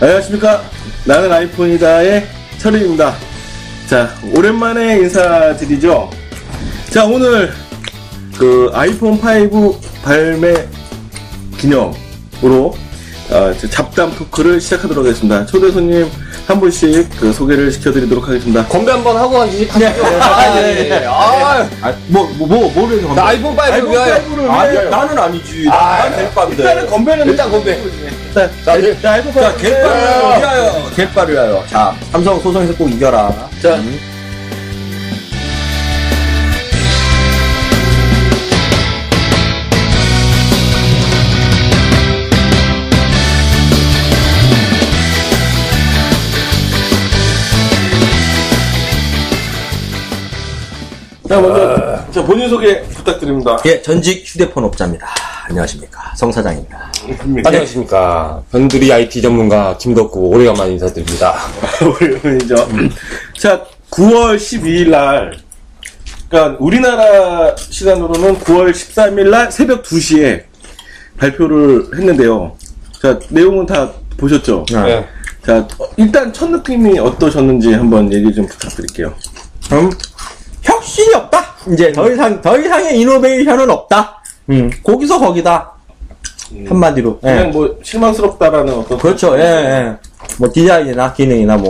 안녕하십니까. 나는 아이폰이다의 철입니다. 자, 오랜만에 인사드리죠. 자, 오늘 아이폰 5 발매 기념으로 잡담 토크를 시작하도록 하겠습니다. 초대 손님 한 분씩 소개를 시켜드리도록 하겠습니다. 건배 한번 하고 가시지. 뭐를 해서 나 아이폰 5를 위하여. 나는 아니지. 일단은 건배는 일단 건배. 아이폰 5 갯발을 위하여. 갯발을 위하여. 자, 삼성 소송에서 꼭 이겨라. 자. 자, 먼저, 본인 소개 부탁드립니다. 예, 전직 휴대폰 업자입니다. 안녕하십니까. 성 사장입니다. 안녕하십니까. 변두리 IT 전문가 김덕구 오래간만에 인사드립니다. 오래간만이죠. 자, 9월 12일 날, 그러니까 우리나라 시간으로는 9월 13일 날 새벽 2시에 발표를 했는데요. 자, 내용은 다 보셨죠? 네. 자, 일단 첫 느낌이 어떠셨는지 한번 얘기 좀 부탁드릴게요. 혁신이 없다. 이제 더 이상의 이노베이션은 없다. 거기서 거기다. 한마디로. 그냥 뭐 실망스럽다라는 어떤. 그렇죠. 예. 뭐 디자인이나 기능이나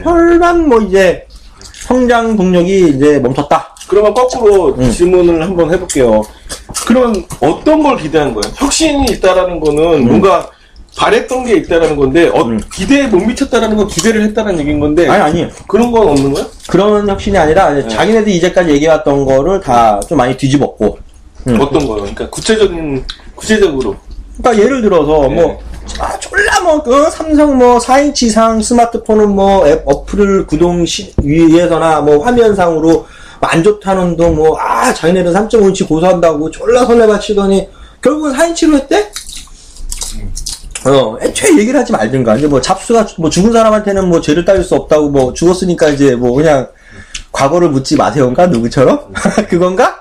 별반 이제 성장 동력이 이제 멈췄다. 그러면 거꾸로 질문을 한번 해볼게요. 그러면 어떤 걸 기대한 거예요? 혁신이 있다라는 거는 뭔가 바랬던 게 있다라는 건데, 기대에 못 미쳤다라는 건 기대를 했다는 얘기인 건데. 아니. 그런 건 없는 거야? 그런 혁신이 아니라, 자기네들이 이제까지 얘기해왔던 거를 다 좀 많이 뒤집었고. 어떤 거요? 그러니까 구체적으로. 그러니까 예를 들어서, 삼성 4인치 이상 스마트폰은 어플을 구동 위해서나 위해서나 안 좋다는 등 자기네는 3.5인치 고수한다고 졸라 설레발치더니, 결국은 4인치로 했대? 애초에 얘기를 하지 말든가. 이제 잡수가, 죽은 사람한테는 죄를 따질 수 없다고, 죽었으니까 이제 그냥, 과거를 묻지 마세요인가? 누구처럼? 그건가?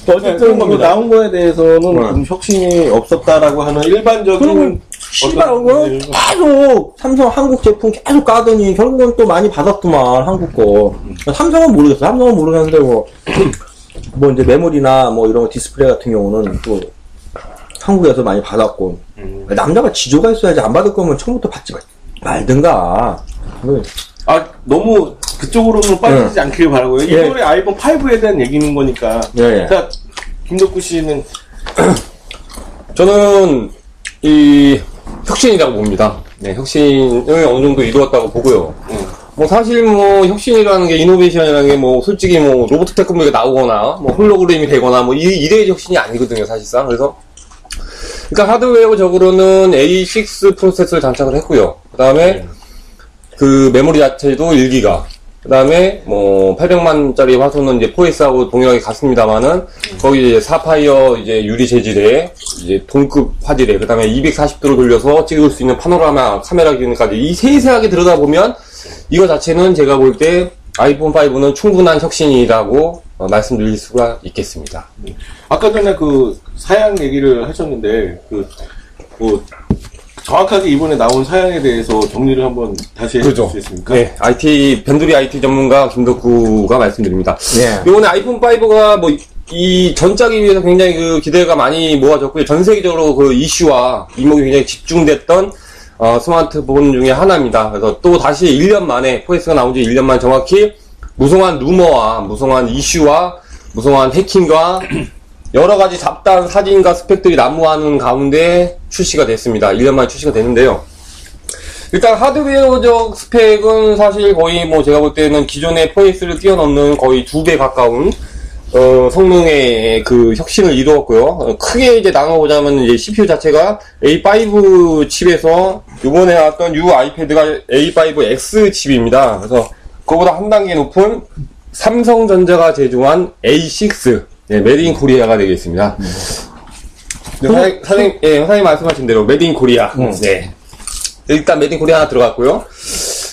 어쨌든 나온 거에 대해서는 혁신이 없었다라고 하는 일반적인. 계속, 삼성 한국 제품 계속 까더니, 결국은 또 많이 받았더만, 한국 거. 삼성은 모르겠어. 삼성은 모르겠는데, 이제 메모리나 이런 거 디스플레이 같은 경우는 또, 한국에서 많이 받았고 남자가 지조가 있어야지. 안 받을 거면 처음부터 받지 말든가. 너무 그쪽으로는 빠지지 않길 바라고요. 이번에 아이폰 5에 대한 얘기는 거니까. 자, 김덕구 씨는 저는 이 혁신이라고 봅니다. 네, 혁신을 어느 정도 이루었다고 보고요. 사실 혁신이라는 게, 이노베이션이라는 게 솔직히 로봇 테크닉이 나오거나 홀로그램이 되거나 이래의 혁신이 아니거든요, 사실상. 그러니까 하드웨어적으로는 A6 프로세서를 장착을 했고요. 그 다음에 메모리 자체도 1기가. 그 다음에 800만짜리 화소는 이제 4S하고 동일하게 같습니다만은 거기 이제 사파이어 유리 재질의 동급 화질에, 그 다음에 240도로 돌려서 찍을 수 있는 파노라마 카메라 기능까지 이 세세하게 들여다보면 이거 자체는 제가 볼 때 아이폰 5는 충분한 혁신이라고 말씀드릴 수가 있겠습니다. 아까 전에 사양 얘기를 하셨는데, 정확하게 이번에 나온 사양에 대해서 정리를 한번 다시 해줄 수 있습니까? 네, 변두리 IT 전문가 김덕구가 말씀드립니다. 이번에 아이폰 5가 이 전작에 비해서 굉장히 기대가 많이 모아졌고요. 전 세계적으로 이슈와 이목이 굉장히 집중됐던 스마트폰 중에 하나입니다. 그래서 또 다시 1년 만에, 4S가 나온 지 1년 만에 정확히 무성한 루머와 무성한 이슈와 무성한 해킹과 여러가지 잡다한 사진과 스펙들이 난무하는 가운데 출시가 됐습니다. 1년 만에 출시가 됐는데요. 일단 하드웨어적 스펙은 사실 거의 제가 볼 때는 기존의 4S를 뛰어넘는 거의 2배 가까운 성능의 혁신을 이루었고요. 크게 나눠보자면 CPU 자체가 A5 칩에서 요번에 나왔던 U 아이패드가 A5X 칩입니다. 그래서 그거보다 한 단계 높은 삼성전자가 제조한 A6, 메드 인 코리아가 되겠습니다. 사장님 말씀하신 대로 메드 인 코리아. 일단 메드 인 코리아 하나 들어갔고요.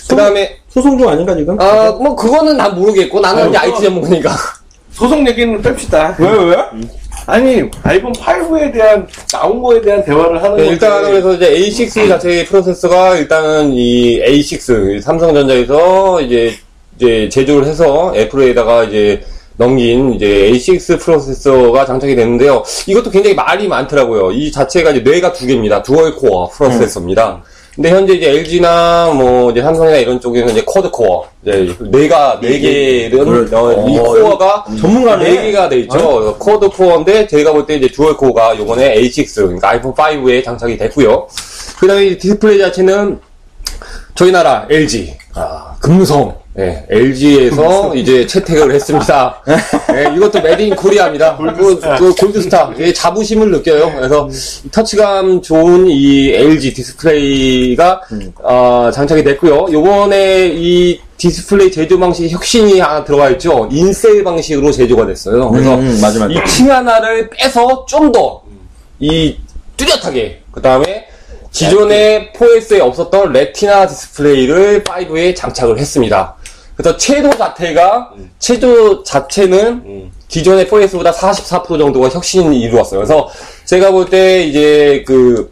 그 다음에 소송 중 아닌가 지금? 그거는 난 모르겠고, 나는 이제 IT 전문가니까. 소송 얘기는 뺍시다. 왜? 아니 아이폰 5에 대한 나온 거에 대한 대화를 하는 건데. 일단 그래서 이제 A6 자체의 프로세서가 일단은 이 A6 삼성전자에서 이제 제조를 해서 애플에다가 이제 넘긴 이제 A6 프로세서가 장착이 됐는데요. 이것도 굉장히 말이 많더라고요. 이 자체가 이제 뇌가 2개입니다. 듀얼 코어 프로세서입니다. 근데 현재 이제 LG나 뭐 이제 삼성이나 이런 쪽에는 이제 쿼드 코어, 이제 뇌가 4개는 이 코어가 전문가네. 4개가 돼 있죠. 쿼드 코어인데 제가 볼 때 이제 듀얼 코어가 요번에 A6 그러니까 아이폰 5에 장착이 됐고요. 그다음에 디스플레이 자체는 저희 나라 LG 금성 LG에서 이제 채택을 했습니다. 이것도 메드 인 코리아입니다. 골드스타. 자부심을 느껴요. 그래서 터치감 좋은 이 LG 디스플레이가 장착이 됐고요. 요번에 이 디스플레이 제조 방식 혁신이 하나 들어가 있죠. 인셀 방식으로 제조가 됐어요. 그래서 맞아. 이 층 하나를 빼서 좀 더 이 뚜렷하게 그 다음에 기존의 4S에 없었던 레티나 디스플레이를 5에 장착을 했습니다. 그래서 채도 자체는 기존의 4S보다 44% 정도가 혁신이 이루었어요. 그래서 제가 볼 때 이제 그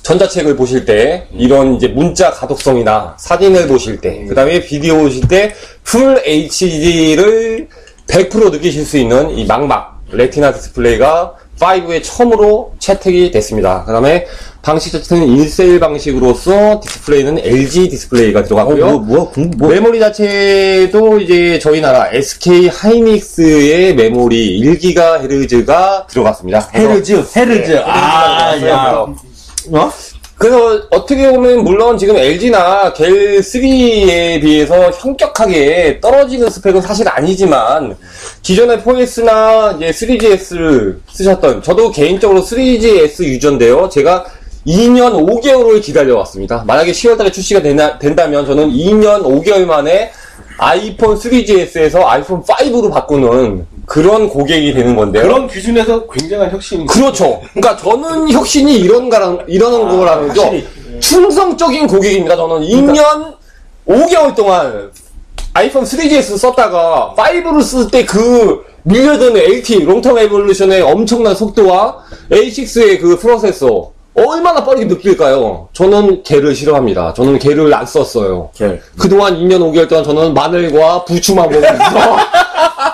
전자책을 보실 때 이런 이제 문자 가독성이나 사진을 보실 때 그 다음에 비디오 보실 때 풀 HD를 100% 느끼실 수 있는 이 망막 레티나 디스플레이가 5에 처음으로 채택이 됐습니다. 그 다음에 방식 자체는 인셀 방식으로서 디스플레이는 LG 디스플레이가 들어갔고요. 메모리 자체도 이제 저희 나라 SK 하이닉스의 메모리 1GHz가 들어갔습니다. 헤르즈. 그래서 어떻게 보면 물론 지금 LG나 갤3에 비해서 현격하게 떨어지는 스펙은 사실 아니지만 기존의 4S나 이제 3GS를 쓰셨던 저도 개인적으로 3GS 유저인데요. 제가 2년 5개월을 기다려왔습니다. 만약에 10월달에 출시가 된다면 저는 2년 5개월 만에 아이폰 3GS에서 아이폰 5로 바꾸는 그런 고객이 되는 건데요. 그런 기준에서 굉장한 혁신이. 그렇죠. 그러니까 저는 혁신이 이러는 거라는 거죠. 충성적인 고객입니다. 저는 2년 5개월 동안 아이폰 3GS 썼다가 5를 쓸 때 그 밀려드는 LT, 롱텀 에볼루션의 엄청난 속도와 A6의 그 프로세서 얼마나 빠르게 느낄까요? 저는 겔을 싫어합니다. 저는 겔을 안 썼어요. 그동안 2년 5개월 동안 저는 마늘과 부추만 먹으면서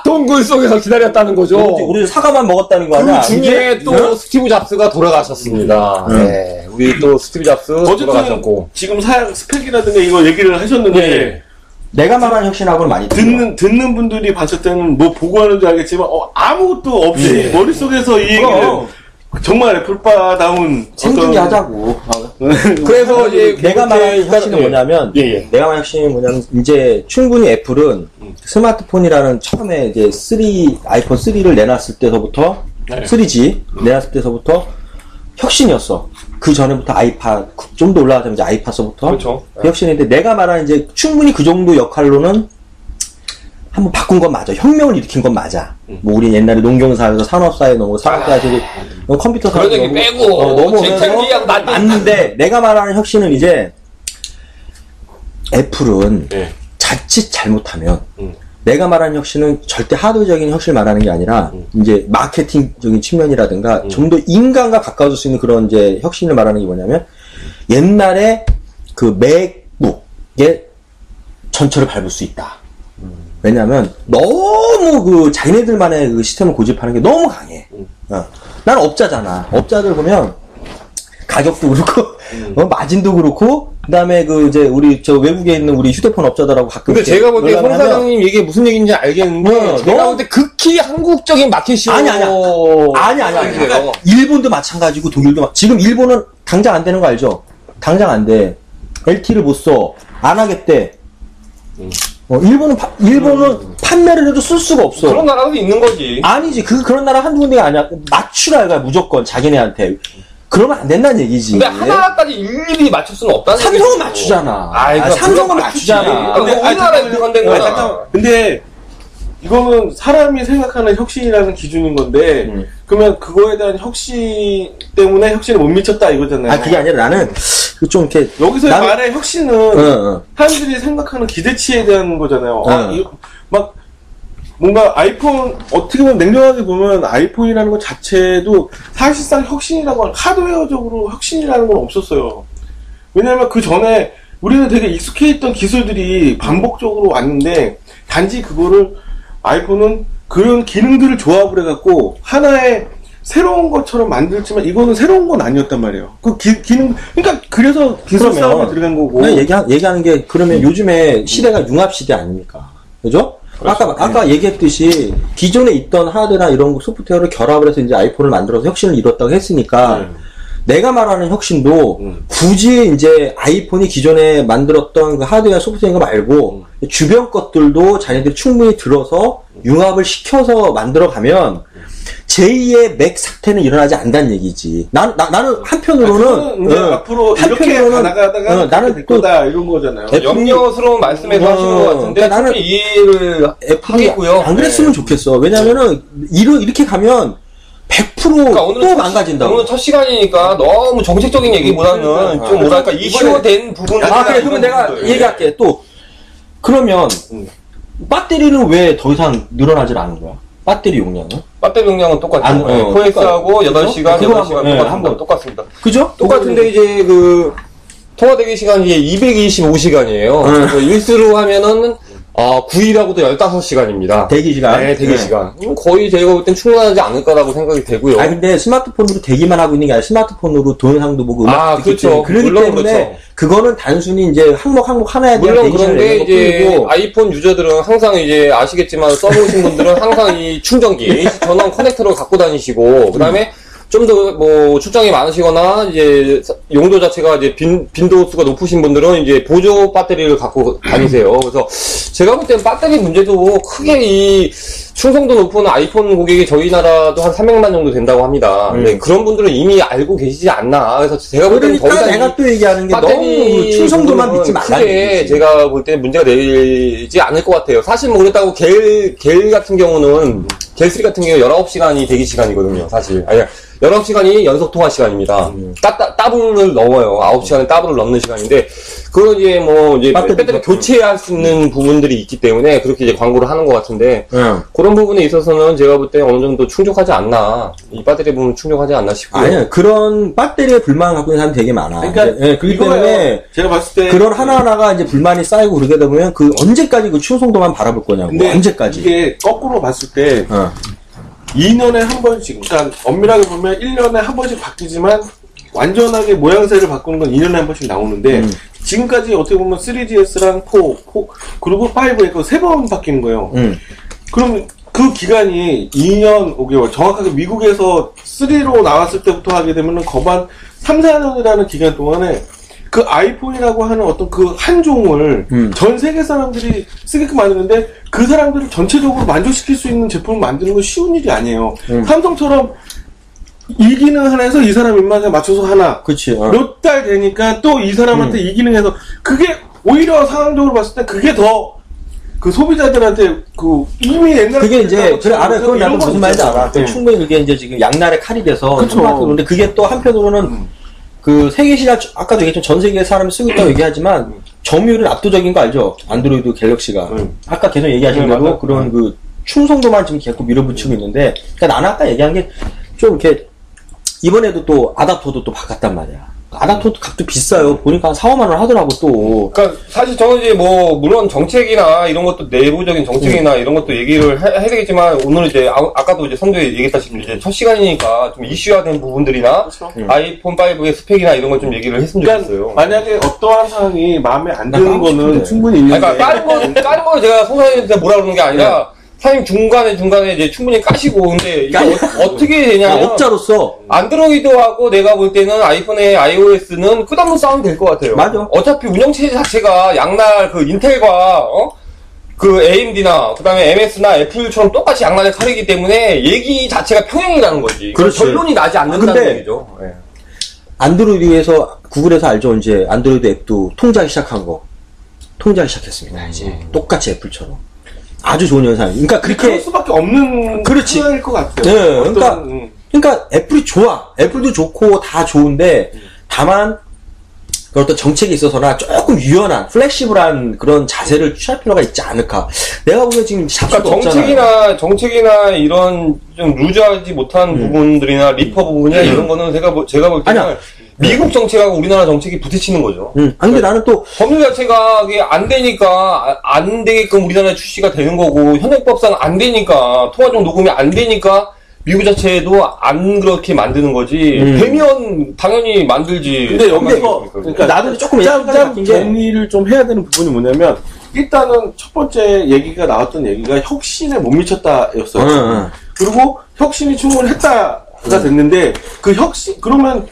동굴 속에서 기다렸다는 거죠. 우리 사과만 먹었다는 거 아니야? 그 중에 또 스티브 잡스가 돌아가셨습니다. 네. 우리 또 스티브 잡스 돌아가셨고. 지금 사양 스펙이라든가 이거 얘기를 하셨는데 내가 말하는 혁신하고는 많이 듣는 분들이 봤을 때는 뭐 보고 하는 줄 알겠지만 아무것도 없이 머릿속에서 이 얘기를 정말 애플바다운 생중계 하자고. 그래서 이제 내가 말하는 혁신은 뭐냐면, 내가 말하는 혁신이 뭐냐면, 이제 충분히 애플은 스마트폰이라는 처음에 이제 아이폰 3를 내놨을 때서부터, 3G 내놨을 때서부터 혁신이었어. 그 전에부터 아이팟, 좀 더 올라가자면 이제 아이팟서부터. 그렇죠. 그 혁신인데, 내가 말하는 이제 충분히 그 정도 역할로는 한번 바꾼 건 맞아. 혁명을 일으킨 건 맞아. 뭐 우리 옛날에 농경사에서 산업사에 넘어고 산업사에 컴퓨터 사에 그런 얘기 빼고 넘어오면서 맞는데 내가 말하는 혁신은 이제 애플은 자칫 잘못하면 내가 말하는 혁신은 절대 하드적인 혁신을 말하는 게 아니라 이제 마케팅적인 측면이라든가 좀 더 인간과 가까워질 수 있는 그런 이제 혁신을 말하는 게 뭐냐면 옛날에 그 맥북의 전철을 밟을 수 있다. 왜냐면 너무 그 자기네들만의 그 시스템을 고집하는 게 너무 강해. 난 업자잖아. 업자들 보면 가격도 그렇고 마진도 그렇고 그다음에 그 이제 우리 저 외국에 있는 우리 휴대폰 업자들하고 가끔. 근데 제가 볼 때 홍 사장님 얘기 무슨 얘기인지 알겠는데 제가 볼 때 극히 한국적인 마켓이요. 아니. 그러니까 일본도 마찬가지고 독일도 지금 일본은 당장 안 되는 거 알죠? 당장 안 돼. LT를 못 써. 안 하겠대. 일본은 판매를 해도 쓸 수가 없어. 그런 나라도 있는 거지. 아니지. 그런 나라 한두 군데가 아니야. 맞추라, 이거야, 무조건. 자기네한테. 그러면 안 된다는 얘기지. 근데 하나까지 일일이 맞출 수는 없다는 얘기지. 삼성은 맞추잖아. 삼성은 맞추잖아. 우리나라에 들어간다는 거야. 근데 이거는 사람이 생각하는 혁신이라는 기준인 건데 그러면 그거에 대한 혁신 때문에 혁신을 못 미쳤다 이거잖아요. 그게 아니라 나는 좀 이렇게 여기서의 말의 혁신은 사람들이 생각하는 기대치에 대한 거잖아요. 막 뭔가 아이폰, 어떻게 보면 냉정하게 보면 아이폰이라는 것 자체도 사실상 혁신이라고 하는, 하드웨어적으로 혁신이라는 건 없었어요. 왜냐면 그 전에 우리는 되게 익숙해 있던 기술들이 반복적으로 왔는데, 단지 그거를 아이폰은 그런 기능들을 조합을 해갖고 하나의 새로운 것처럼 만들지만 이거는 새로운 건 아니었단 말이에요. 그 기능, 그러니까 그래서 기술 싸움에 들어간 거고. 얘기하는 게 그러면 요즘에 시대가 융합 시대 아닙니까? 그죠? 아까 얘기했듯이 기존에 있던 하드나 이런 소프트웨어를 결합을 해서 이제 아이폰을 만들어서 혁신을 이뤘다고 했으니까 내가 말하는 혁신도 굳이 이제 아이폰이 기존에 만들었던 그 하드웨어 소프트웨어 말고 주변 것들도 자기들이 충분히 들어서 융합을 시켜서 만들어 가면 제2의 맥 사태는 일어나지 않는다는 얘기지. 나는 한편으로는 앞으로 이렇게 나가다가 나는 또 거다 이런 거잖아요. 염려스러운 말씀에서 하시는 것 같은데 그러니까 나는 이해를 하겠고요. 안 그랬으면 좋겠어. 왜냐면은 이렇게 가면 100% 그러니까 또 망가진다고. 오늘 첫 시간이니까 너무 정책적인 얘기보다는 좀 뭐랄까 이슈화된 부분. 그래 그러면 내가 얘기할게. 또 그러면 배터리는 왜 더 이상 늘어나질 않은 거야? 배터리 용량은? 배터리 용량은 똑같죠. 코엑스하고 8시간, 8시간 똑같습니다. 그죠? 똑같은데 이제 그 통화 대기 시간이 225시간이에요. 일수로 하면은 9일하고도 15시간입니다. 대기시간? 네, 대기시간. 거의 제가 볼 땐 충분하지 않을 거라고 생각이 되고요. 근데 스마트폰으로 대기만 하고 있는 게 아니라 스마트폰으로 동영상도 보고 음악도 그렇죠. 그렇기 때문에 그렇죠. 그거는 단순히 이제 항목 하나에 대한 물론 그런데 이제 아이폰 유저들은 항상 이제 아시겠지만 써보신 분들은 항상 이 충전기, AC 전원 커넥터를 갖고 다니시고 그다음에 좀 더 뭐 출장이 많으시거나 이제 용도 자체가 이제 빈도수가 높으신 분들은 이제 보조 배터리를 갖고 다니세요. 그래서 제가 볼 때는 배터리 문제도 크게 이 충성도 높은 아이폰 고객이 저희 나라도 한 300만 정도 된다고 합니다. 네, 그런 분들은 이미 알고 계시지 않나. 그래서 제가 볼 때는 더 이상 내가 또 얘기하는 게 너무 충성도만 믿지 말라는 얘기지. 제가 볼 때는 문제가 되지 않을 것 같아요. 사실 뭐 그렇다고 겔 같은 경우는 겔3 같은 경우 19시간이 대기 시간이거든요. 사실. 19시간이 연속 통화 시간입니다. 더블을 넘어요. 9시간에 더블을 넘는 시간인데, 그건 이제 뭐, 이제 배터리 교체할 수 있는 부분들이 있기 때문에 그렇게 이제 광고를 하는 것 같은데, 그런 부분에 있어서는 제가 볼 때 어느 정도 충족하지 않나, 이 배터리 부분 충족하지 않나 싶고요. 아니요. 그런 배터리에 불만을 갖고 있는 사람이 되게 많아. 그러니까, 그렇기 때문에, 제가 봤을 때, 그런 하나하나가 이제 불만이 쌓이고 그러게 되면 언제까지 그 충성도만 바라볼 거냐고. 근데 언제까지. 이게 거꾸로 봤을 때, 2년에 한 번씩, 그러니까 엄밀하게 보면 1년에 한 번씩 바뀌지만 완전하게 모양새를 바꾸는 건 2년에 한 번씩 나오는데 지금까지 어떻게 보면 3GS랑 4 그리고 5에 그 3번 바뀌는 거예요. 그럼 그 기간이 2년 5개월, 정확하게 미국에서 3로 나왔을 때부터 하게 되면은 거반 3, 4년이라는 기간 동안에 그 아이폰이라고 하는 어떤 그 한 종을 전 세계 사람들이 쓰게끔 만드는데 그 사람들을 전체적으로 만족시킬 수 있는 제품을 만드는 건 쉬운 일이 아니에요. 삼성처럼 이 기능 하나에서 이 사람 입맛에 맞춰서 하나. 그치. 몇 달 되니까 또 이 사람한테 이 기능에서 그게 오히려 상황적으로 봤을 때 그게 더 그 소비자들한테 그 이미 옛날에 그게 이제 알아. 그건 나도 무슨 말인지 알아. 충분히 그게 이제 지금 양날의 칼이 돼서 그런데 그게 또 한편으로는 그 세계시장, 아까도 얘기했지만 전 세계에 사람이 쓰고 있다고 얘기하지만 점유율은 압도적인 거 알죠? 안드로이드 갤럭시가. 아까 계속 얘기하신 대로 그런 그 충성도만 지금 계속 밀어붙이고 있는데, 그러니까 나는 아까 얘기한 게 좀 이렇게 이번에도 또 아답터도 또 바꿨단 말이야. 아답터도 값도 비싸요. 보니까 한 4, 5만 원 하더라고 또. 그러니까 사실 저는 이제 뭐 물론 정책이나 이런 것도 내부적인 정책이나 이런 것도 얘기를 해야 되겠지만 오늘 이제 아까도 이제 선두에 얘기했다시피 이제 첫 시간이니까 좀 이슈화된 부분들이나 아이폰 5의 스펙이나 이런 걸 좀 얘기를 했으면 좋겠어요. 만약에 어떠한 상황이 마음에 안 드는 거는 충분히 있는데. 그러니까 다른 거 제가 송사님한테 뭐라 그러는 게 아니라. 사장님 중간에 이제 충분히 까시고 근데 이게 어떻게 되냐면 업자로서 안드로이드하고 내가 볼 때는 아이폰의 iOS는 끝없는 싸움이 될 것 같아요. 맞아. 어차피 운영체제 자체가 양날 그 인텔과 그 AMD나 그다음에 MS나 애플처럼 똑같이 양날의 칼이기 때문에 얘기 자체가 평행이라는 거지. 그렇지. 결론이 나지 않는다는 얘기죠. 네. 안드로이드에서 구글에서 알죠? 이제 안드로이드 앱도 통제하기 시작한 거. 통제하기 시작했습니다. 이제 똑같이 애플처럼. 아주 좋은 현상. 그러니까 그렇게 그럴 수밖에 없는 그렇지. 상황일 것 같아요. 네, 그러니까 애플이 좋아. 애플도 좋고 다 좋은데 다만 어떤 정책에 있어서나 조금 유연한, 플렉시블한 그런 자세를 취할 필요가 있지 않을까. 내가 보기엔 지금 그러니까 정책이나 이런 좀 루즈하지 못한 부분들이나 리퍼 부분이나 이런 거는 제가 볼 때는 미국 정책하고 우리나라 정책이 부딪히는 거죠. 아니, 근데 나는 또 법률 자체가 이게 안 되니까 안 되게끔 우리나라에 출시가 되는 거고 현행법상 안 되니까 통화종 녹음이 안 되니까 미국 자체도 안 그렇게 만드는 거지. 되면 당연히 만들지. 근데 여기서 그러니까 나도 조금 짬 정리를 좀 해야 되는 부분이 뭐냐면 일단은 첫 번째 얘기가 나왔던 얘기가 혁신에 못 미쳤다였어요. 그리고 혁신이 충분했다가 됐는데 그 그러면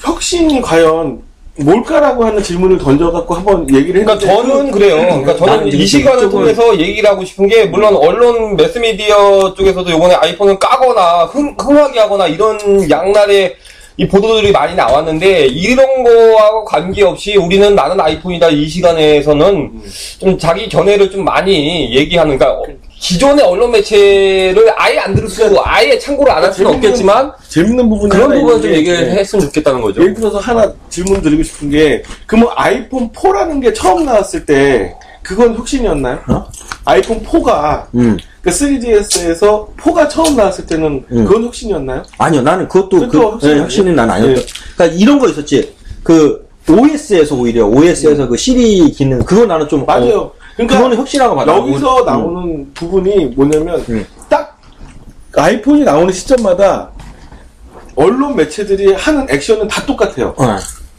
혁신이 과연 뭘까라고 하는 질문을 던져갖고 한번 얘기를 했는데. 그러니까 저는 그래요. 그러니까 저는 이 시간을 통해서 얘기를 하고 싶은 게, 물론 언론 매스미디어 쪽에서도 요번에 아이폰을 까거나 흥하게 하거나 이런 양날의 이 보도들이 많이 나왔는데, 이런 거하고 관계없이 우리는 나는 아이폰이다 이 시간에서는 좀 자기 견해를 좀 많이 얘기하는, 그러니까 기존의 언론 매체를 아예 안 들을 수도, 아예 참고를 안 할 수는 없겠지만, 재밌는 부분이 그런 부분을 좀 얘기를 했으면 좋겠다는 거죠. 예를 들어서 하나 질문 드리고 싶은 게, 그러면 아이폰 4라는 게 처음 나왔을 때, 그건 혁신이었나요? 아이폰 4가, 그 3GS에서 4가 처음 나왔을 때는, 그건 혁신이었나요? 아니요, 나는 그것도 혁신은 난 아니었어. 예. 그러니까 이런 거 있었지. 그, OS에서 오히려, OS에서 그 시리 기능, 그거 나는 좀. 맞아요. 그러니까 그거는 혁신이라고 봐요. 여기서 나오는 부분이 뭐냐면 딱 아이폰이 나오는 시점마다 언론 매체들이 하는 액션은 다 똑같아요.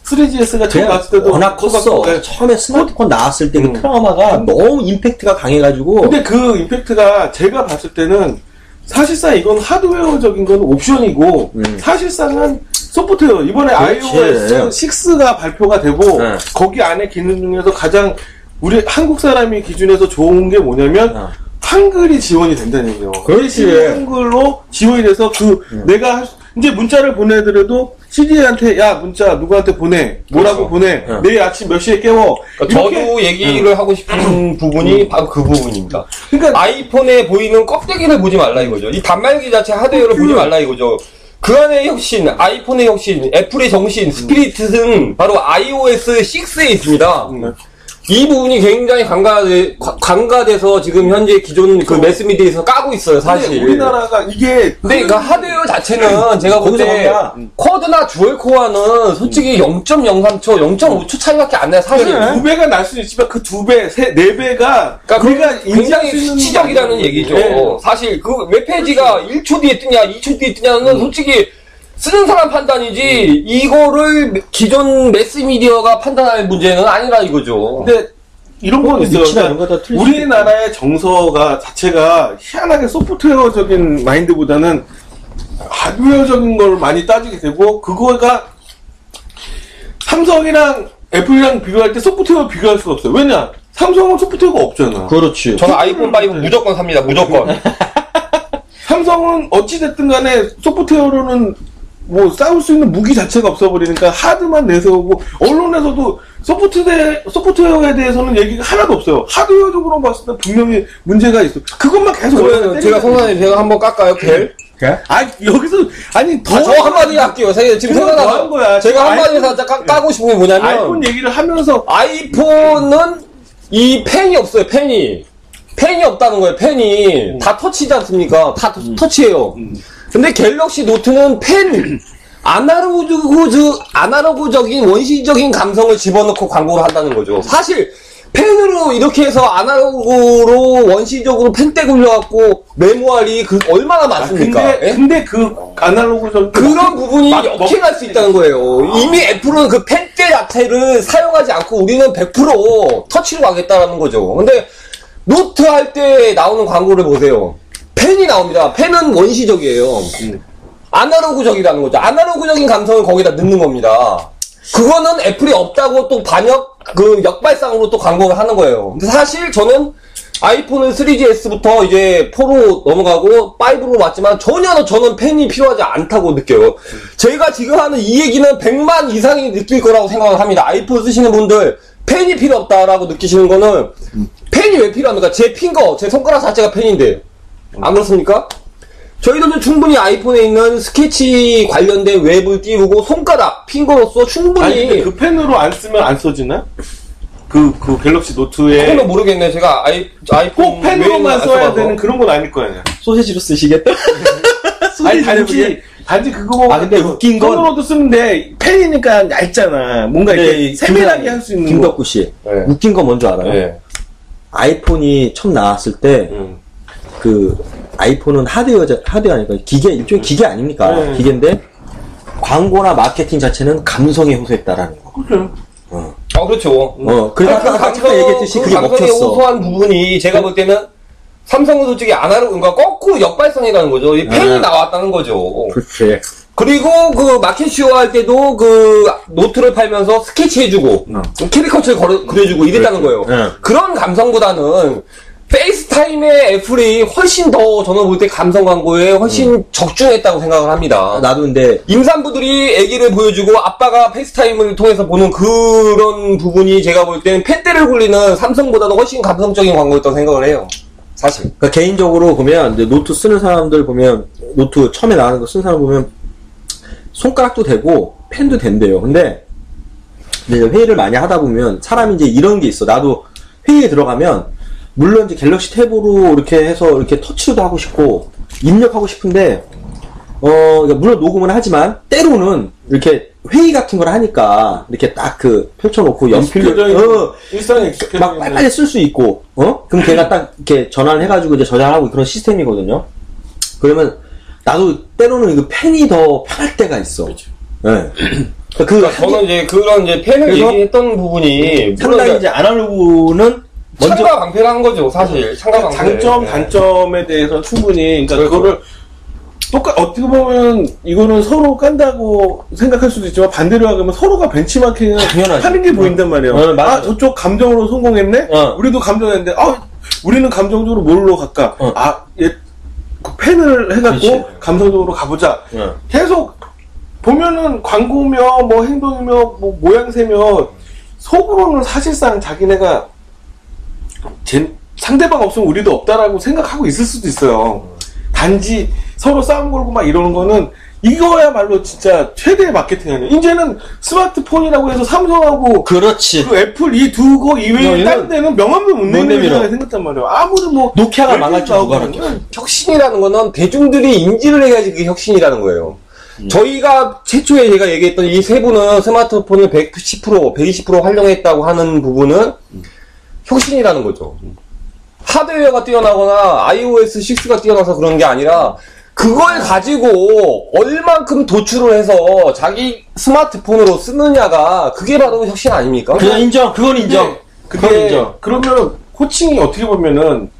3GS가 처음 나왔을 때도 워낙 컸어. 처음에 스마트폰 나왔을 때 그 트라우마가 너무 임팩트가 강해가지고. 근데 그 임팩트가 제가 봤을 때는 사실상 이건 하드웨어적인 건 옵션이고 사실상은 소프트웨어. 이번에 iOS 6가 발표가 되고 거기 안에 기능 중에서 가장 우리 한국 사람이 기준에서 좋은 게 뭐냐면 한글이 지원이 된다는 얘기예요. 그렇지. 한글로 지원이 돼서 내가 이제 문자를 보내더라도 CD한테 야 문자 누구한테 보내 뭐라고 보내 내일 아침 몇 시에 깨워. 그러니까 저도 얘기를 하고 싶은 부분이 바로 그 부분입니다. 그러니까 아이폰에 보이는 껍데기를 보지 말라 이거죠. 이 단말기 자체 하드웨어를 보지 말라 이거죠. 그 안의 혁신, 아이폰의 혁신, 애플의 정신, 스피릿은 바로 iOS 6에 있습니다. 이 부분이 굉장히 강가돼서 지금 현재 기존 그 매스미디어에서 까고 있어요, 사실. 우리나라가 이게. 근데 그 하드웨어 자체는 제가 볼 때 쿼드나 듀얼 코어는 솔직히 0.03초, 0.5초 차이밖에 안 나요, 사실. 두 배가 날 수는 있지만 그 두 배, 네 배가. 그러니까 굉장히 수치적이라는 얘기죠. 네. 사실 그 웹페이지가 1초 뒤에 뜨냐, 2초 뒤에 뜨냐는 솔직히 쓰는 사람 판단이지 이거를 기존 매스미디어가 판단할 문제는 아니라 이거죠. 근데 이런 건 있어요. 그러니까 우리나라의 정서가 자체가 희한하게 소프트웨어적인 마인드보다는 하드웨어적인 걸 많이 따지게 되고 그거가 삼성이랑 애플이랑 비교할 때 소프트웨어 비교할 수가 없어요. 왜냐? 삼성은 소프트웨어가 없잖아. 그렇지. 저는 아이폰 5 무조건 삽니다. 무조건. 삼성은 어찌됐든 간에 소프트웨어로는 뭐 싸울 수 있는 무기 자체가 없어버리니까 하드만 내세우고 언론에서도 소프트웨어에 대해서는 얘기가 하나도 없어요. 하드웨어적으로 봤을 때 분명히 문제가 있어. 그것만 계속 그러면 제가 성산님 제가 한번 깎아요. 벨? 아니 여기서 아니 저 한마디 할게요. 지금 생각나서 거야. 제가 한마디로 살짝 까고 싶은 게 뭐냐면 아이폰 얘기를 하면서 아이폰은 이 펜이 없어요. 펜이 없다는 거예요. 펜이 다 터치지 않습니까? 다 터치예요. 근데 갤럭시 노트는 아날로그적인 원시적인 감성을 집어넣고 광고를 한다는 거죠. 사실 펜으로 이렇게 해서 아날로그로 원시적으로 펜대 굴려갖고 메모할이 얼마나 많습니까? 근데 그 아날로그적인 그런 부분이 역행할 수 있다는 거예요. 이미 애플은 그 펜대 자체를 사용하지 않고 우리는 100% 터치로 가겠다라는 거죠. 근데 노트 할 때 나오는 광고를 보세요. 펜이 나옵니다. 펜은 원시적이에요. 아날로그적이라는 거죠. 아날로그적인 감성을 거기다 넣는 겁니다. 그거는 애플이 없다고 또 역발상으로 또 광고를 하는 거예요. 근데 사실 저는 아이폰은 3GS부터 이제 4로 넘어가고 5로 왔지만 전혀 저는 펜이 필요하지 않다고 느껴요. 제가 지금 하는 이 얘기는 100만 이상이 느낄 거라고 생각을 합니다. 아이폰 쓰시는 분들 펜이 필요 없다라고 느끼시는 거는 펜이 왜 필요합니까? 제 손가락 자체가 펜인데 안 그렇습니까? 저희들도 충분히 아이폰에 있는 스케치 관련된 웹을 띄우고 손가락, 핑거로서 충분히. 아니, 근데 그 펜으로 안 쓰면 안 써지나? 그 갤럭시 노트에. 그건 모르겠네. 제가 아이폰. 꼭 펜으로만 써야 되는 그런 건 아닐 거 아니야. 소세지로 쓰시겠다? 아니, 단지 그거. 아, 근데 웃긴 건. 손으로도 쓰는데, 펜이니까 얇잖아. 뭔가 이렇게 세밀하게 할 수 있는. 김덕구 씨. 네. 웃긴 건 뭔지 알아요? 네. 아이폰이 처음 나왔을 때, 아이폰은 하드웨어니까 일종의 기계 아닙니까? 네. 기계인데, 광고나 마케팅 자체는 감성에 호소했다라는 거. 그래. 그렇죠. 그러니까 아까 잠깐 얘기했듯이 그게 감성에 먹혔어. 호소한 부분이 제가 볼 때는 삼성은 솔직히 아날로그, 그러니까 거꾸로 역발상이라는 거죠. 이 펜이 나왔다는 거죠. 그렇지. 그리고 그 마켓쇼 할 때도 그 노트를 팔면서 스케치 해주고 캐리커처를 그려주고 이랬다는 거예요. 그런 감성보다는 페이스타임의 애플이 훨씬 더 저는 볼 때 감성 광고에 훨씬 적중했다고 생각을 합니다. 나도 근데 임산부들이 아기를 보여주고 아빠가 페이스타임을 통해서 보는 그런 부분이 제가 볼 때는 팻대를 굴리는 삼성보다도 훨씬 감성적인 광고였다고 생각을 해요. 사실. 그러니까 개인적으로 보면 이제 노트 쓰는 사람들 보면 노트 처음에 나오는 거 쓰는 사람 보면 손가락도 되고 펜도 된대요. 근데 이제 회의를 많이 하다 보면 사람이 이제 이런 게 있어. 나도 회의에 들어가면 물론 이제 갤럭시 탭으로 이렇게 해서 이렇게 터치도 하고 싶고 입력하고 싶은데 그러니까 물론 녹음은 하지만 때로는 이렇게 회의 같은 걸 하니까 이렇게 딱 펼쳐놓고 연필로 일상에 막 빨리 쓸 수 있고 그럼 걔가 딱 이렇게 전환을 해가지고 이제 저장하고 그런 시스템이거든요. 그러면 나도 때로는 이거 펜이 더 편할 때가 있어. 그렇죠. 네. 그러니까 저는 이제 그런 이제 펜을 얘기했던 부분이 상당히 이제 아날로그는 먼저 창가 방패를 한 거죠, 사실. 창가 방패. 장점, 단점에 대해서 충분히, 그러니까 그거를 어떻게 보면 이거는 서로 깐다고 생각할 수도 있지만 반대로 하면 서로가 벤치마킹을 하는 게 보인단 말이에요. 저쪽 감정으로 성공했네? 우리도 감정했는데, 우리는 감정적으로 뭘로 갈까? 얘 펜을 해갖고 그렇지. 감성적으로 가보자. 계속 보면은 광고며 뭐 행동이며 뭐 모양새며 속으로는 사실상 자기네가 상대방 없으면 우리도 없다라고 생각하고 있을 수도 있어요. 단지 서로 싸움 걸고 막 이러는 거는 이거야말로 진짜 최대의 마케팅 아니에요. 이제는 스마트폰이라고 해서 삼성하고 그렇지. 그 애플 이 두 거 이외에 다른 데는 명함도 못 내밀어 생각단 말이에요. 아무리 뭐 노키아가 망할지 누가 알았겠어. 혁신이라는 거는 대중들이 인지를 해야지 그게 혁신이라는 거예요. 저희가 최초에 제가 얘기했던 이 세 분은 스마트폰을 110%, 120% 활용했다고 하는 부분은 혁신이라는 거죠. 하드웨어가 뛰어나거나 iOS 6가 뛰어나서 그런 게 아니라 그걸 가지고 얼만큼 도출을 해서 자기 스마트폰으로 쓰느냐가 그게 바로 혁신 아닙니까? 그건 인정. 그건 인정. 그건 인정. 그러면 호칭이 어떻게 보면은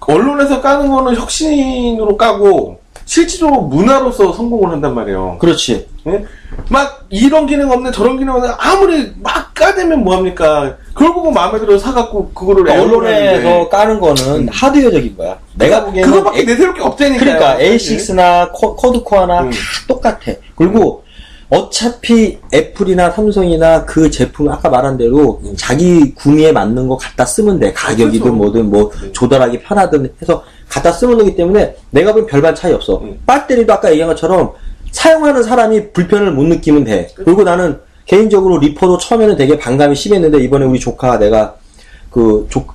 언론에서 까는 거는 혁신으로 까고 실질적으로 문화로서 성공을 한단 말이에요. 그렇지. 네? 막 이런 기능 없네 저런 기능 없네 아무리 막 까대면 뭐합니까? 그걸 보고 마음에 들어서 사갖고 그거를 언론에서 까는 거는 하드웨어적인 거야. 내가 보기에는 그거밖에 내세울 게 없다니까. 그러니까 A6나 코드코어나 다 똑같아. 그리고 어차피 애플이나 삼성이나 그 제품 아까 말한 대로 자기 구미에 맞는 거 갖다 쓰면 돼. 가격이든 그렇죠. 뭐든 뭐 조달하기 편하든 해서 갖다 쓰면 되기 때문에 내가 보면 별반 차이 없어. 배터리도 아까 얘기한 것처럼 사용하는 사람이 불편을 못 느끼면 돼. 그리고 나는 개인적으로 리퍼도 처음에는 되게 반감이 심했는데 이번에 우리 조카가 내가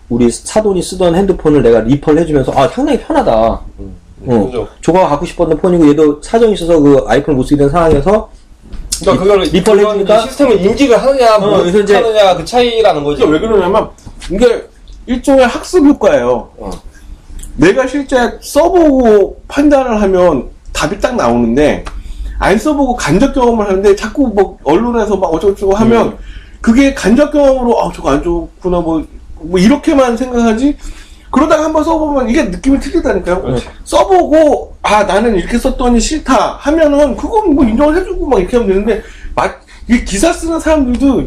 우리 사돈이 쓰던 핸드폰을 내가 리퍼를 해주면서 상당히 편하다. 조카가 갖고 싶었던 폰이고 얘도 사정이 있어서 그 아이폰을 못 쓰게 된 상황에서 그러니까 그걸 리퍼를 해주니까 시스템을 인지를 하느냐 못하느냐 그 차이라는 거죠. 왜 그러냐면 이게 일종의 학습 효과예요. 내가 실제 써보고 판단을 하면 답이 딱 나오는데 안 써보고 간접 경험을 하는데 자꾸 뭐 언론에서 막 어쩌고저쩌고 하면 그게 간접 경험으로 저거 안 좋구나 뭐 이렇게만 생각하지 그러다가 한번 써보면 이게 느낌이 틀리다니까요. 써보고 나는 이렇게 썼더니 싫다 하면은 그건 뭐 인정을 해주고 막 이렇게 하면 되는데 이 기사 쓰는 사람들도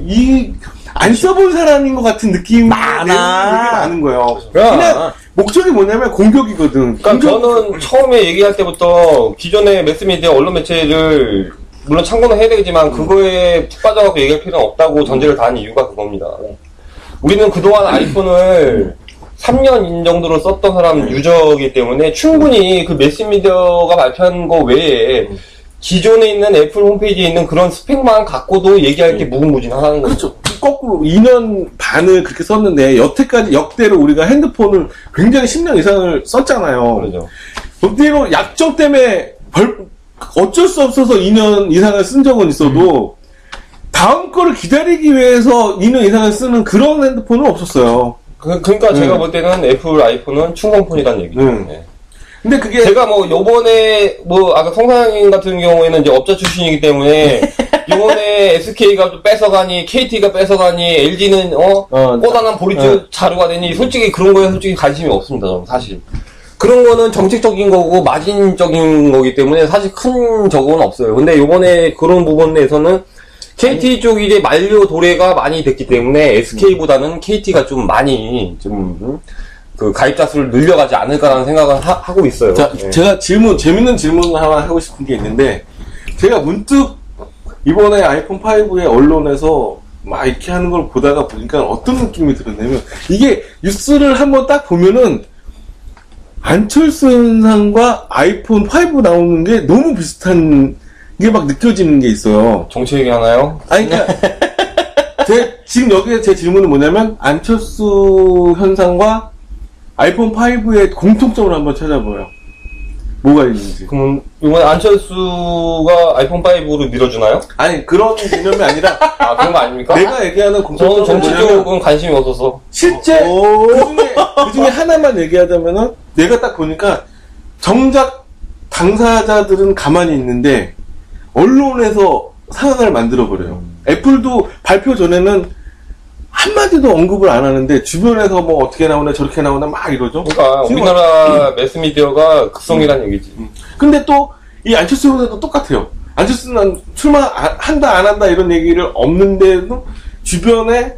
안 써본 사람인 것 같은 느낌이 되게 많은 거예요. 그냥 목적이 뭐냐면 공격이거든. 그러니까 저는 처음에 얘기할 때부터 기존의 매스미디어 언론 매체를 물론 참고는 해야 되겠지만 그거에 푹 빠져갖고 얘기할 필요는 없다고 전제를 다한 이유가 그겁니다. 우리는 그동안 아이폰을 3년 정도로 썼던 사람 유저이기 때문에 충분히 그 매스미디어가 발표한 거 외에 기존에 있는 애플 홈페이지에 있는 그런 스펙만 갖고도 얘기할 게 무궁무진하다는 거죠. 그렇죠. 거꾸로 2년 반을 그렇게 썼는데 여태까지 역대로 우리가 핸드폰을 굉장히 10년 이상을 썼잖아요. 그렇죠. 역대로 약정 때문에 어쩔 수 없어서 2년 이상을 쓴 적은 있어도 다음 거를 기다리기 위해서 2년 이상을 쓰는 그런 핸드폰은 없었어요. 그러니까 제가 볼 때는 애플 아이폰은 충성폰이라는 얘기죠. 네. 근데 그게 제가 뭐 요번에 뭐 아까 성상인 같은 경우에는 이제 업자 출신이기 때문에 요번에 SK가 좀 뺏어가니 KT가 뺏어가니 LG는 꼬다난 보리주 자루가 되니 솔직히 그런 거에 솔직히 관심이 없습니다. 저는 사실 그런 거는 정책적인 거고 마진적인 거기 때문에 사실 큰 적은 없어요. 근데 요번에 그런 부분에서는 KT 쪽이 이제 만료 도래가 많이 됐기 때문에 SK보다는 KT가 좀 많이 그 가입자 수를 늘려가지 않을까라는 생각은 하고 있어요. 자, 네. 제가 재밌는 질문을 하나 하고 싶은 게 있는데, 제가 문득 이번에 아이폰 5의 언론에서 막 이렇게 하는 걸 보니까 어떤 느낌이 들었냐면, 이게 뉴스를 한번 딱 보면은, 안철수 현상과 아이폰 5 나오는 게 너무 비슷한 게 막 느껴지는 게 있어요. 정치 얘기하나요? 아니, 그러니까, 지금 여기에 제 질문은 뭐냐면, 안철수 현상과 아이폰 5의 공통점을 한번 찾아보요. 뭐가 있는지. 그럼 이번에 안철수가 아이폰 5로 밀어주나요? 아니 그런 개념이 아니라 그런 거 아닙니까? 내가 얘기하는 저는 공통점은 정치 뭐냐면 쪽은 관심이 없어서 실제 그중에 하나만 얘기하자면은 내가 딱 보니까 정작 당사자들은 가만히 있는데 언론에서 상황을 만들어버려요. 애플도 발표 전에는 한마디도 언급을 안 하는데 주변에서 뭐 어떻게 나오나 저렇게 나오나 막 이러죠. 그러니까 우리나라 매스미디어가 극성이란 얘기지. 근데 또 이 안철수 후보도 똑같아요. 안철수는 한다 안 한다 이런 얘기를 없는데도 주변에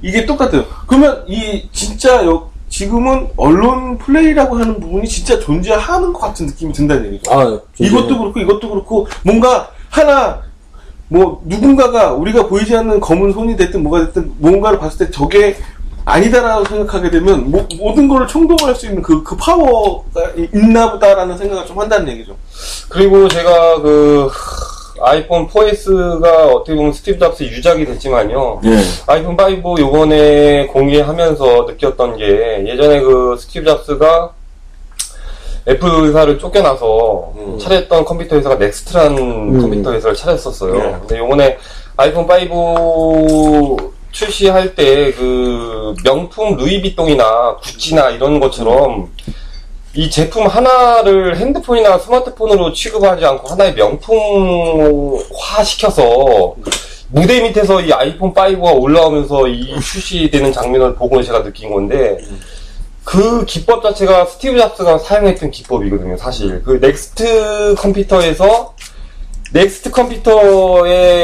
이게 똑같아요. 그러면 이 진짜 지금은 언론 플레이라고 하는 부분이 진짜 존재하는 것 같은 느낌이 든다는 얘기죠. 이것도 그렇고 이것도 그렇고 뭔가 하나 뭐 누군가가 우리가 보이지 않는 검은 손이 됐든 뭐가 됐든 뭔가를 봤을 때 저게 아니다라고 생각하게 되면 모든 거를 총동원할 수 있는 그 파워가 있나 보다라는 생각을 좀 한다는 얘기죠. 그리고 제가 그 아이폰 4S가 어떻게 보면 스티브 잡스 유작이 됐지만요. 아이폰 5 요번에 공개하면서 느꼈던 게 예전에 그 스티브 잡스가 애플 회사를 쫓겨나서 차렸던 컴퓨터 회사가 넥스트라는 컴퓨터 회사를 차렸었어요. 근데 요번에 아이폰 5 출시할 때 그 명품 루이비통이나 구찌나 이런 것처럼 이 제품 하나를 핸드폰이나 스마트폰으로 취급하지 않고 하나의 명품화 시켜서 무대 밑에서 이 아이폰 5가 올라오면서 이 출시되는 장면을 보고 제가 느낀 건데 그 기법 자체가 스티브 잡스가 사용했던 기법이거든요, 사실. 그 넥스트 컴퓨터에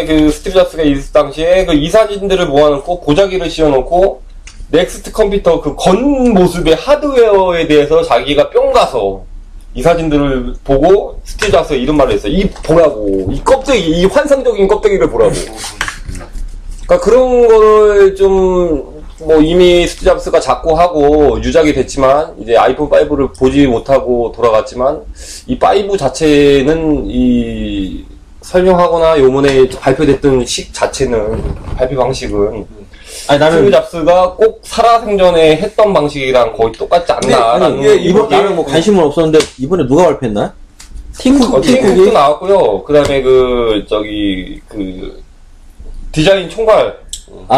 그 스티브 잡스가 있을 당시에 그 이 사진들을 모아놓고 보자기를 씌워놓고 넥스트 컴퓨터 그 건 모습의 하드웨어에 대해서 자기가 뿅 가서 이 사진들을 보고 스티브 잡스가 이런 말을 했어요. 이 보라고. 이 껍데기, 이 환상적인 껍데기를 보라고. 그러니까 그런 거를 좀 뭐 이미 스티브 잡스가 잡고 하고 유작이 됐지만 이제 아이폰 5를 보지 못하고 돌아갔지만 이 5 자체는 이 설명하거나 요번에 발표됐던 발표 방식은 스티브 잡스가 꼭 살아생전에 했던 방식이랑 거의 똑같지 않나. 나는 뭐 관심은 없었는데 이번에 누가 발표했나? 팀쿡도 나왔고요. 그 다음에 디자인 총괄.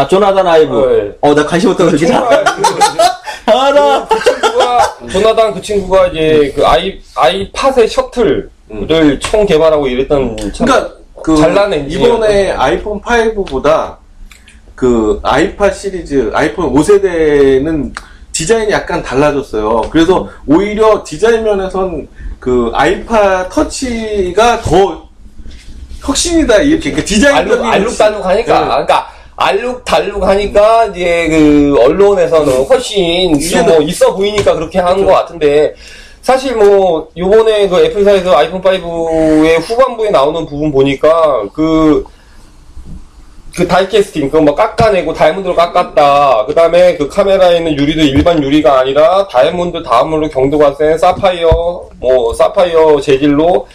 조나단 아이브. 나 관심 없던 거 진짜. 알아. 조나단 그 친구가 이제 그 아이팟의 셔틀을 총 개발하고 이랬던. 그러니까 잘난 엔지니어. 이번에 아이폰 5보다 그 아이팟 시리즈 아이폰 5세대는 디자인이 약간 달라졌어요. 그래서 오히려 디자인 면에선 그 아이팟 터치가 더 혁신이다 이렇게 디자인적인 알록달록하니까. 그러니까 알록달록하니까 이제 그 언론에서는 훨씬 뭐 있어 보이니까 그렇게 하는 것 같은데 사실 뭐 요번에 그 애플사에서 아이폰 5의 후반부에 나오는 부분 보니까 그 그 다이캐스팅, 그거 뭐 깎아내고 다이아몬드로 깎았다. 그 다음에 그 카메라에 있는 유리도 일반 유리가 아니라 다이아몬드 다음으로 경도가 센 사파이어, 사파이어 재질로,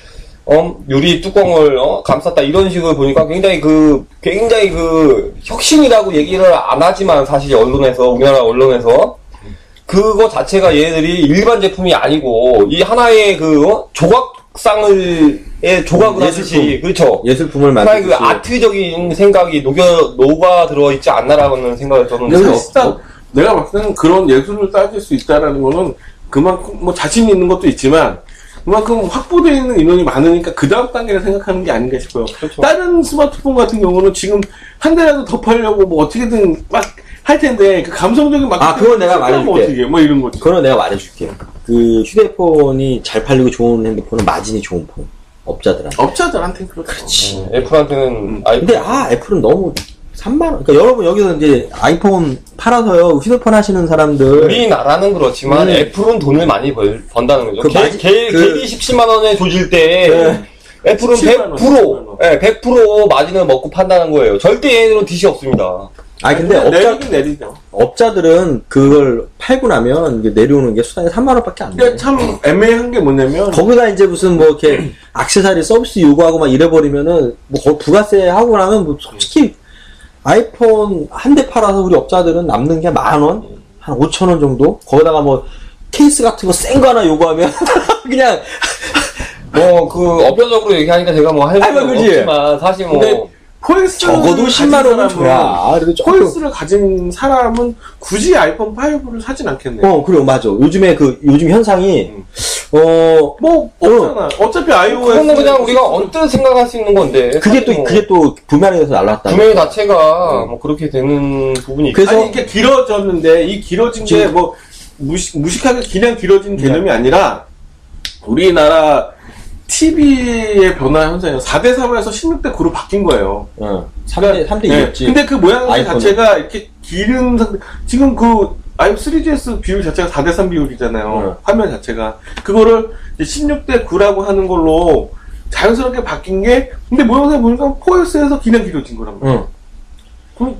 유리 뚜껑을, 감쌌다. 이런 식으로 보니까 굉장히 그 혁신이라고 얘기를 안 하지만 사실 우리나라 언론에서, 그거 자체가 얘네들이 일반 제품이 아니고, 이 하나의 조각을 하듯이, 그렇죠. 예술품을 하나의 만들듯이. 그 아트적인 생각이 녹아 들어있지 않나라는 생각을 저는 사실상 내가 봤을 때는 그런 예술을 따질 수 있다라는 거는 그만큼 뭐 자신이 있는 것도 있지만 그만큼 확보되어 있는 인원이 많으니까 그 다음 단계를 생각하는 게 아닌가 싶어요. 그렇죠. 다른 스마트폰 같은 경우는 지금 한 대라도 더 팔려고 뭐 어떻게든 막 할 텐데 그 감성적인 마케팅 그건 내가 말해줄게. 어떻게 뭐 이런 거지. 그건 내가 말해줄게. 그 휴대폰이 잘 팔리고 좋은 핸드폰은 마진이 좋은 폰. 업자들한테는 그렇지. 애플한테는 근데 애플은 너무 3만원. 그러니까 여러분 여기서 이제 아이폰 팔아서요 휴대폰 하시는 사람들. 우리나라는 그렇지만 애플은 돈을 많이 번다는 거죠. 그 개기 17만원에 조질 때 애플은 100% 마진을 먹고 판다는 거예요. 절대 얘네들은 빚이 없습니다. 근데 내리죠. 업자들은 그걸 팔고 나면 이게 내려오는 게 수당이 3만원밖에 안 돼. 근데 참 애매한 게 뭐냐면 거기다 이제 무슨 뭐 이렇게 액세서리 서비스 요구하고 막 이래버리면은 뭐 부가세 하고 나면 뭐 솔직히 아이폰 한 대 팔아서 우리 업자들은 남는 게 10,000원? 한 5,000원 정도? 거기다가 뭐 케이스 같은 거 센 거 하나 요구하면 그냥 업혀적으로 얘기하니까 제가 뭐 할 말은 없지만 사실 적어도 10만원은 줘야. 포에스를 가진 사람은 굳이 아이폰 5를 사진 않겠네. 그래요, 맞아. 요즘 현상이, 없잖아. 어차피 iOS. 그거는 그냥 우리가 언뜻 생각할 수 있는 건데. 그게 또 구매량에서 날라왔다. 구매 자체가 그렇게 되는 부분이 그래서 이게 길어졌는데, 이 길어진 게 뭐, 무식하게 그냥 길어진 개념이 아니라, 우리나라 TV의 변화 현상이에요. 4대3에서 16대9로 바뀐 거예요. 3대 2였지. 근데 그 모양 자체가 이렇게 기른 상태, 지금 그 iPhone 3GS 비율 자체가 4대3 비율이잖아요. 화면 자체가. 그거를 16대9라고 하는 걸로 자연스럽게 바뀐 게, 근데 모양새 보니까 4S에서 그냥 길어진 거란 말이에요.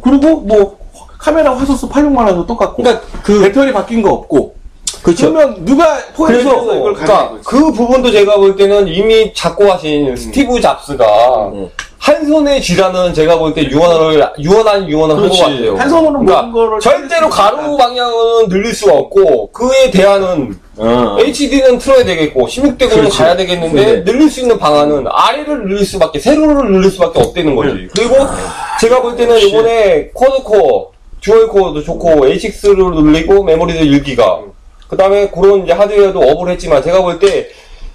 그리고 뭐, 카메라 화소수 86만원도 똑같고. 그러니까 배터리 바뀐 거 없고. 그렇죠. 그러면 누가 포에스에서 이걸 그러니까 그 부분도 제가 볼 때는 이미 작고하신 스티브 잡스가 한 손에 쥐라는 제가 볼 때 유언을 한 것 같아요. 한 손으로 모든 거를 절대로 가로 방향은 늘릴 수가 없고 그에 대안은 HD는 틀어야 되겠고 16대9는 가야 되겠는데 늘릴 수 있는 방안은 아래를 늘릴 수밖에 세로를 늘릴 수밖에 없다는 거지. 그리고 제가 볼 때는 이번에 쿼드코어, 듀얼코어도 좋고 A6를 늘리고 메모리도 1기가 그 다음에 그런 이제 하드웨어도 업을 했지만 제가 볼 때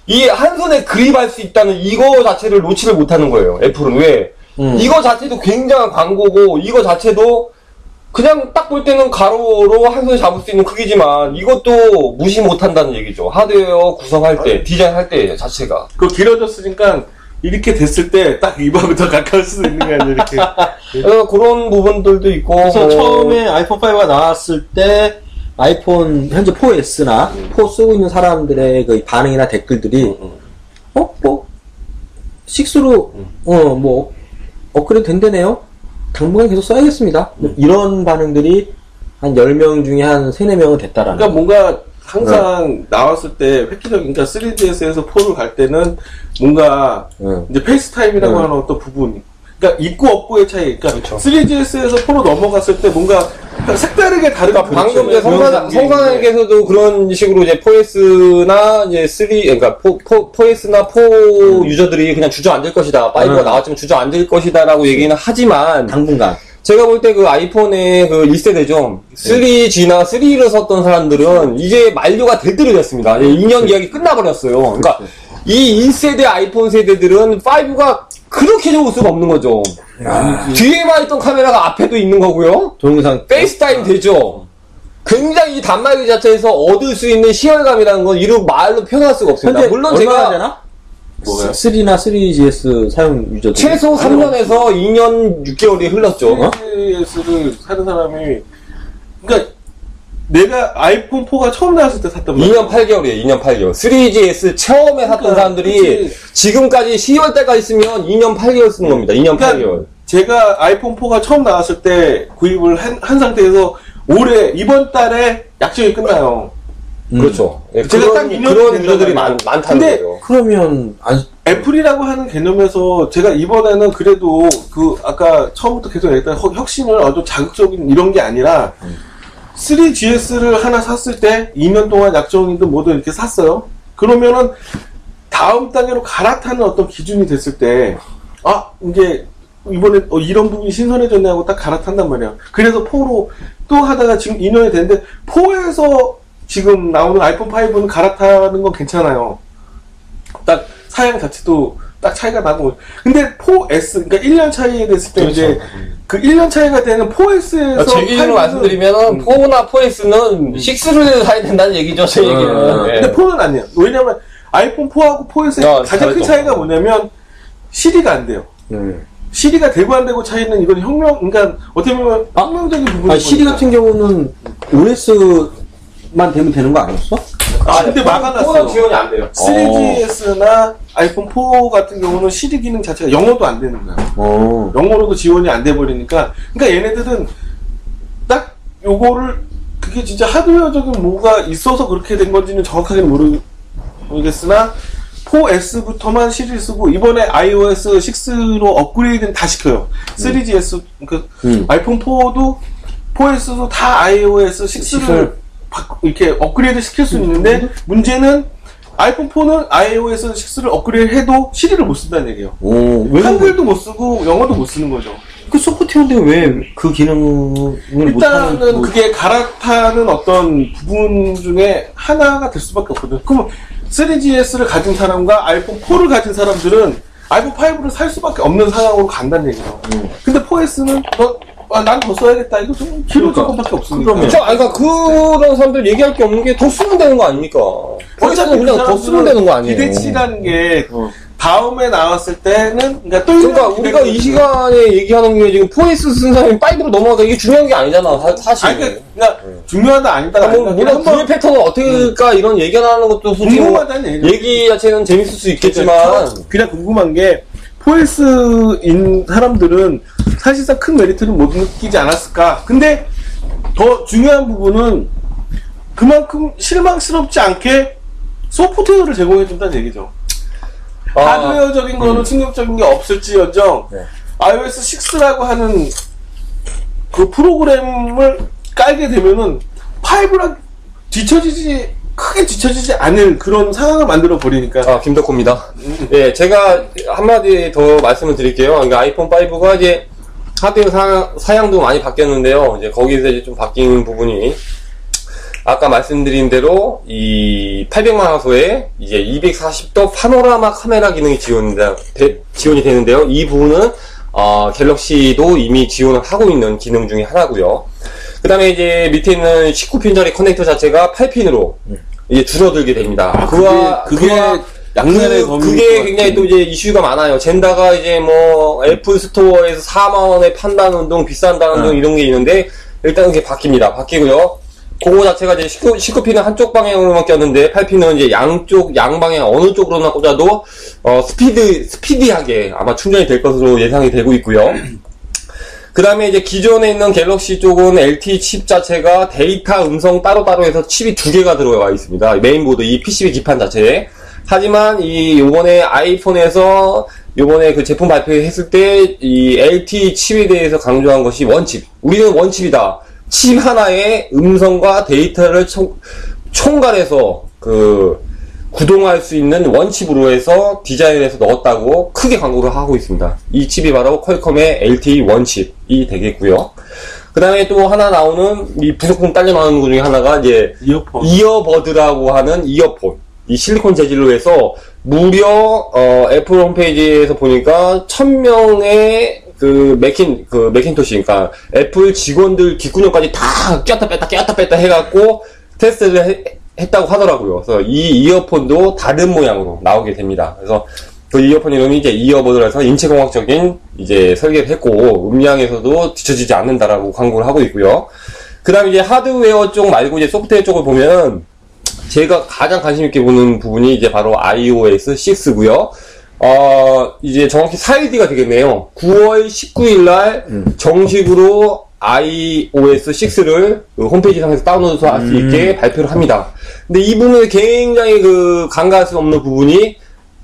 이 한 손에 그립할 수 있다는 이거 자체를 놓지를 못하는 거예요. 애플은 왜? 이거 자체도 굉장한 광고고 이거 자체도 그냥 딱 볼 때는 가로로 한 손에 잡을 수 있는 크기지만 이것도 무시 못한다는 얘기죠. 하드웨어 구성할 때, 디자인할 때 자체가. 그거 길어졌으니까 이렇게 됐을 때 딱 이마부터 가까울 수도 있는 게 아니라 이렇게. 그래서 그런 부분들도 있고. 그래서 처음에 아이폰 5가 나왔을 때 아이폰 현재 4S나 4 쓰고 있는 사람들의 그 반응이나 댓글들이 6로 뭐 업그레이드 된다네요. 당분간 계속 써야겠습니다. 이런 반응들이 한 10명 중에 한 3-4명은 됐다라는. 그러니까 뭔가 항상 나왔을 때 획기적인, 그러니까 3GS에서 4를 갈 때는 뭔가 이제 페이스타임이라고 하는 어떤 부분. 그러니까 있고 없고의 차이. 그러니까 3GS에서 4로 넘어갔을 때 뭔가 색다르게 다르다. 방금 이제 성사님께서도 그런 식으로 이제 4S나 이제 4S나 4 유저들이 그냥 주저앉을 것이다. 5가 나왔지만 주저앉을 것이다라고 얘기는 하지만 당분간. 제가 볼 때 그 아이폰의 그 1세대죠. 3G나 3를 썼던 사람들은 이제 만료가 될 때가 됐습니다. 2년 계약이 끝나버렸어요. 그러니까 이 1세대 아이폰 세대들은 5가 그렇게 좋을 수가 없는 거죠. 뒤에만 있던 카메라가 앞에도 있는 거고요. 동영상 페이스타임 되죠. 굉장히 이 단말기 자체에서 얻을 수 있는 시열감이라는 건 이루 말로 표현할 수가 없습니다. 물론 제가 되나? 3나 3GS 사용 유저들 최소 3년에서 2년 6개월이 흘렀죠. 3GS를 사는 사람이, 그러니까 내가 아이폰 4가 처음 나왔을 때 샀단 말이야. 2년 8개월이에요. 2년 8개월. 3GS 처음에 샀던 사람들이 지금까지 10월 달까지 쓰면 2년 8개월 쓰는 겁니다. 2년 8개월. 제가 아이폰 4가 처음 나왔을 때 구입을 한 상태에서 올해 이번 달에 약정이 끝나요. 그렇죠. 예, 제가 딱 2년 그런 유저들이 많다는 근데 거죠. 그러면 애플이라고 하는 개념에서 제가 이번에는 그래도 그 아까 처음부터 계속 얘기했던 혁신을 아주 자극적인 이런 게 아니라 3GS를 하나 샀을 때 2년 동안 약정이든 뭐든 이렇게 샀어요. 그러면은 다음 단계로 갈아타는 어떤 기준이 됐을 때 이게 이번에 이런 부분이 신선해졌네 하고 딱 갈아탄단 말이야. 그래서 4로 또 하다가 지금 2년이 됐는데 4에서 지금 나오는 아이폰 5는 갈아타는 건 괜찮아요. 딱 사양 자체도 딱 차이가 나고. 근데 4S, 그러니까 1년 차이에 됐을 때 그렇죠. 이제 그 1년 차이가 되는 4S에서 제 기준으로 말씀드리면 4나 4S는 6를 사야 된다는 얘기죠, 제 얘기는. 근데 4는 아니에요. 왜냐면 아이폰 4하고 4S의 가장 큰 차이가 뭐냐면 시리가 안 돼요. 시리가 되고 안 되고 차이는 이건 그러니까 어떻게 보면 혁명적인 부분이 시리 같은 경우는 OS만 되면 되는 거 아니었어? 근데 막아놨어. 4는 지원이 안 돼요. 3GS나 아이폰 4 같은 경우는 시리 기능 자체가 영어도 안 되는 거야. 영어로도 지원이 안 돼 버리니까. 그러니까 얘네들은 딱 요거를 그게 진짜 하드웨어적인 뭐가 있어서 그렇게 된 건지는 정확하게는 모르겠으나 4S부터만 시리를 쓰고 이번에 iOS 6로 업그레이드는 다 시켜요. 3GS 아이폰 4도 4S도 다 iOS 6를 이렇게 업그레이드 시킬 수 있는데 문제는 아이폰 4는 iOS 6를 업그레이드 해도 시리를 못 쓴다는 얘기예요. 한글도 못 쓰고 영어도 못 쓰는 거죠. 그 소프트웨어인데 왜 그 기능을 일단은 못하는 그게 갈아타는 어떤 부분 중에 하나가 될 수밖에 없거든. 그럼 3GS를 가진 사람과 아이폰 4를 가진 사람들은 아이폰 5를 살 수밖에 없는 상황으로 간다는 얘기죠. 근데 4S는 난 더 써야겠다. 이거 좀 키로 조금밖에 없으니까. 그러니까 그런 사람들 얘기할 게 없는 게 더 쓰면 되는 거 아닙니까? 어차피 그냥 더 쓰면 되는 거 아니에요? 기대치라는 게 다음에 나왔을 때는 그러니까 우리가 이 시간에 얘기하는 게 지금 4S 쓴 사람이 5로 넘어가다 이게 중요한 게 아니잖아, 사실. 그러니까 중요하다 아니다. 물론 구매 패턴은 어떻게일까 이런 얘기하는 것도 솔직히 궁금하다는 얘기 자체는 재밌을 수 있겠지만 그냥 궁금한 게 4S인 사람들은 사실상 큰 메리트는 못 느끼지 않았을까. 근데 더 중요한 부분은 그만큼 실망스럽지 않게 소프트웨어를 제공해준다는 얘기죠. 하드웨어적인 거는 충격적인 게 없을지언정 iOS 6라고 하는 그 프로그램을 깔게 되면은 5랑 크게 뒤처지지 않을 그런 상황을 만들어 버리니까. 김덕호입니다. 예, 제가 한마디 더 말씀을 드릴게요. 그러니까 아이폰 5가 이제 하드웨어 사양도 많이 바뀌었는데요. 이제 거기서 이제 좀 바뀐 부분이 아까 말씀드린 대로 이 800만 화소에 이제 240도 파노라마 카메라 기능이 지원이 되는데요. 이 부분은 갤럭시도 이미 지원을 하고 있는 기능 중에 하나고요. 그 다음에 이제 밑에 있는 19핀짜리 커넥터 자체가 8핀으로 이제 줄어들게 됩니다. 그게 양날의 그게 굉장히 또 이제 이슈가 많아요. 젠다가 이제 뭐 애플 스토어에서 4만원에 판다는 등 비싼다는 등 이런 게 있는데 일단 그게 바뀌고요. 그거 자체가 이제 19핀은 한쪽 방향으로만 꼈는데 8핀은 이제 양방향 어느 쪽으로나 꽂아도 스피디하게 아마 충전이 될 것으로 예상이 되고 있고요. 그 다음에 이제 기존에 있는 갤럭시 쪽은 LTE 칩 자체가 데이터 음성 따로따로 해서 칩이 2개가 들어가 있습니다. 메인보드, 이 PCB 기판 자체에. 하지만 요번에 아이폰에서 요번에 그 제품 발표했을 때 이 LTE 칩에 대해서 강조한 것이 원칩. 우리는 원칩이다. 칩 하나에 음성과 데이터를 총괄해서 구동할 수 있는 원칩으로 해서 디자인해서 넣었다고 크게 광고를 하고 있습니다. 이 칩이 바로 퀄컴의 LTE 원칩이 되겠고요. 그 다음에 또 하나 나오는 이 부속품 딸려 나오는 것 중에 하나가 이제 이어버드라고 하는 이어폰. 이 실리콘 재질로 해서 무려 애플 홈페이지에서 보니까 1000명의 맥킨토시, 그러니까 애플 직원들 귓구녕까지 다 꼈다 뺐다 해갖고 테스트를 했다고 하더라고요. 그래서 이 이어폰도 다른 모양으로 나오게 됩니다. 그래서 그 이어폰 이름이 이제 이어버드라서 인체공학적인 이제 설계를 했고 음량에서도 뒤처지지 않는다라고 광고를 하고 있고요. 그 다음에 이제 하드웨어 쪽 말고 이제 소프트웨어 쪽을 보면 제가 가장 관심 있게 보는 부분이 이제 바로 iOS 6고요. 이제 정확히 4일 뒤가 되겠네요. 9월 19일 날 정식으로 iOS 6를 홈페이지 상에서 다운로드해서 할 수 있게 발표를 합니다. 근데 이 부분은 굉장히 간과할 수 없는 부분이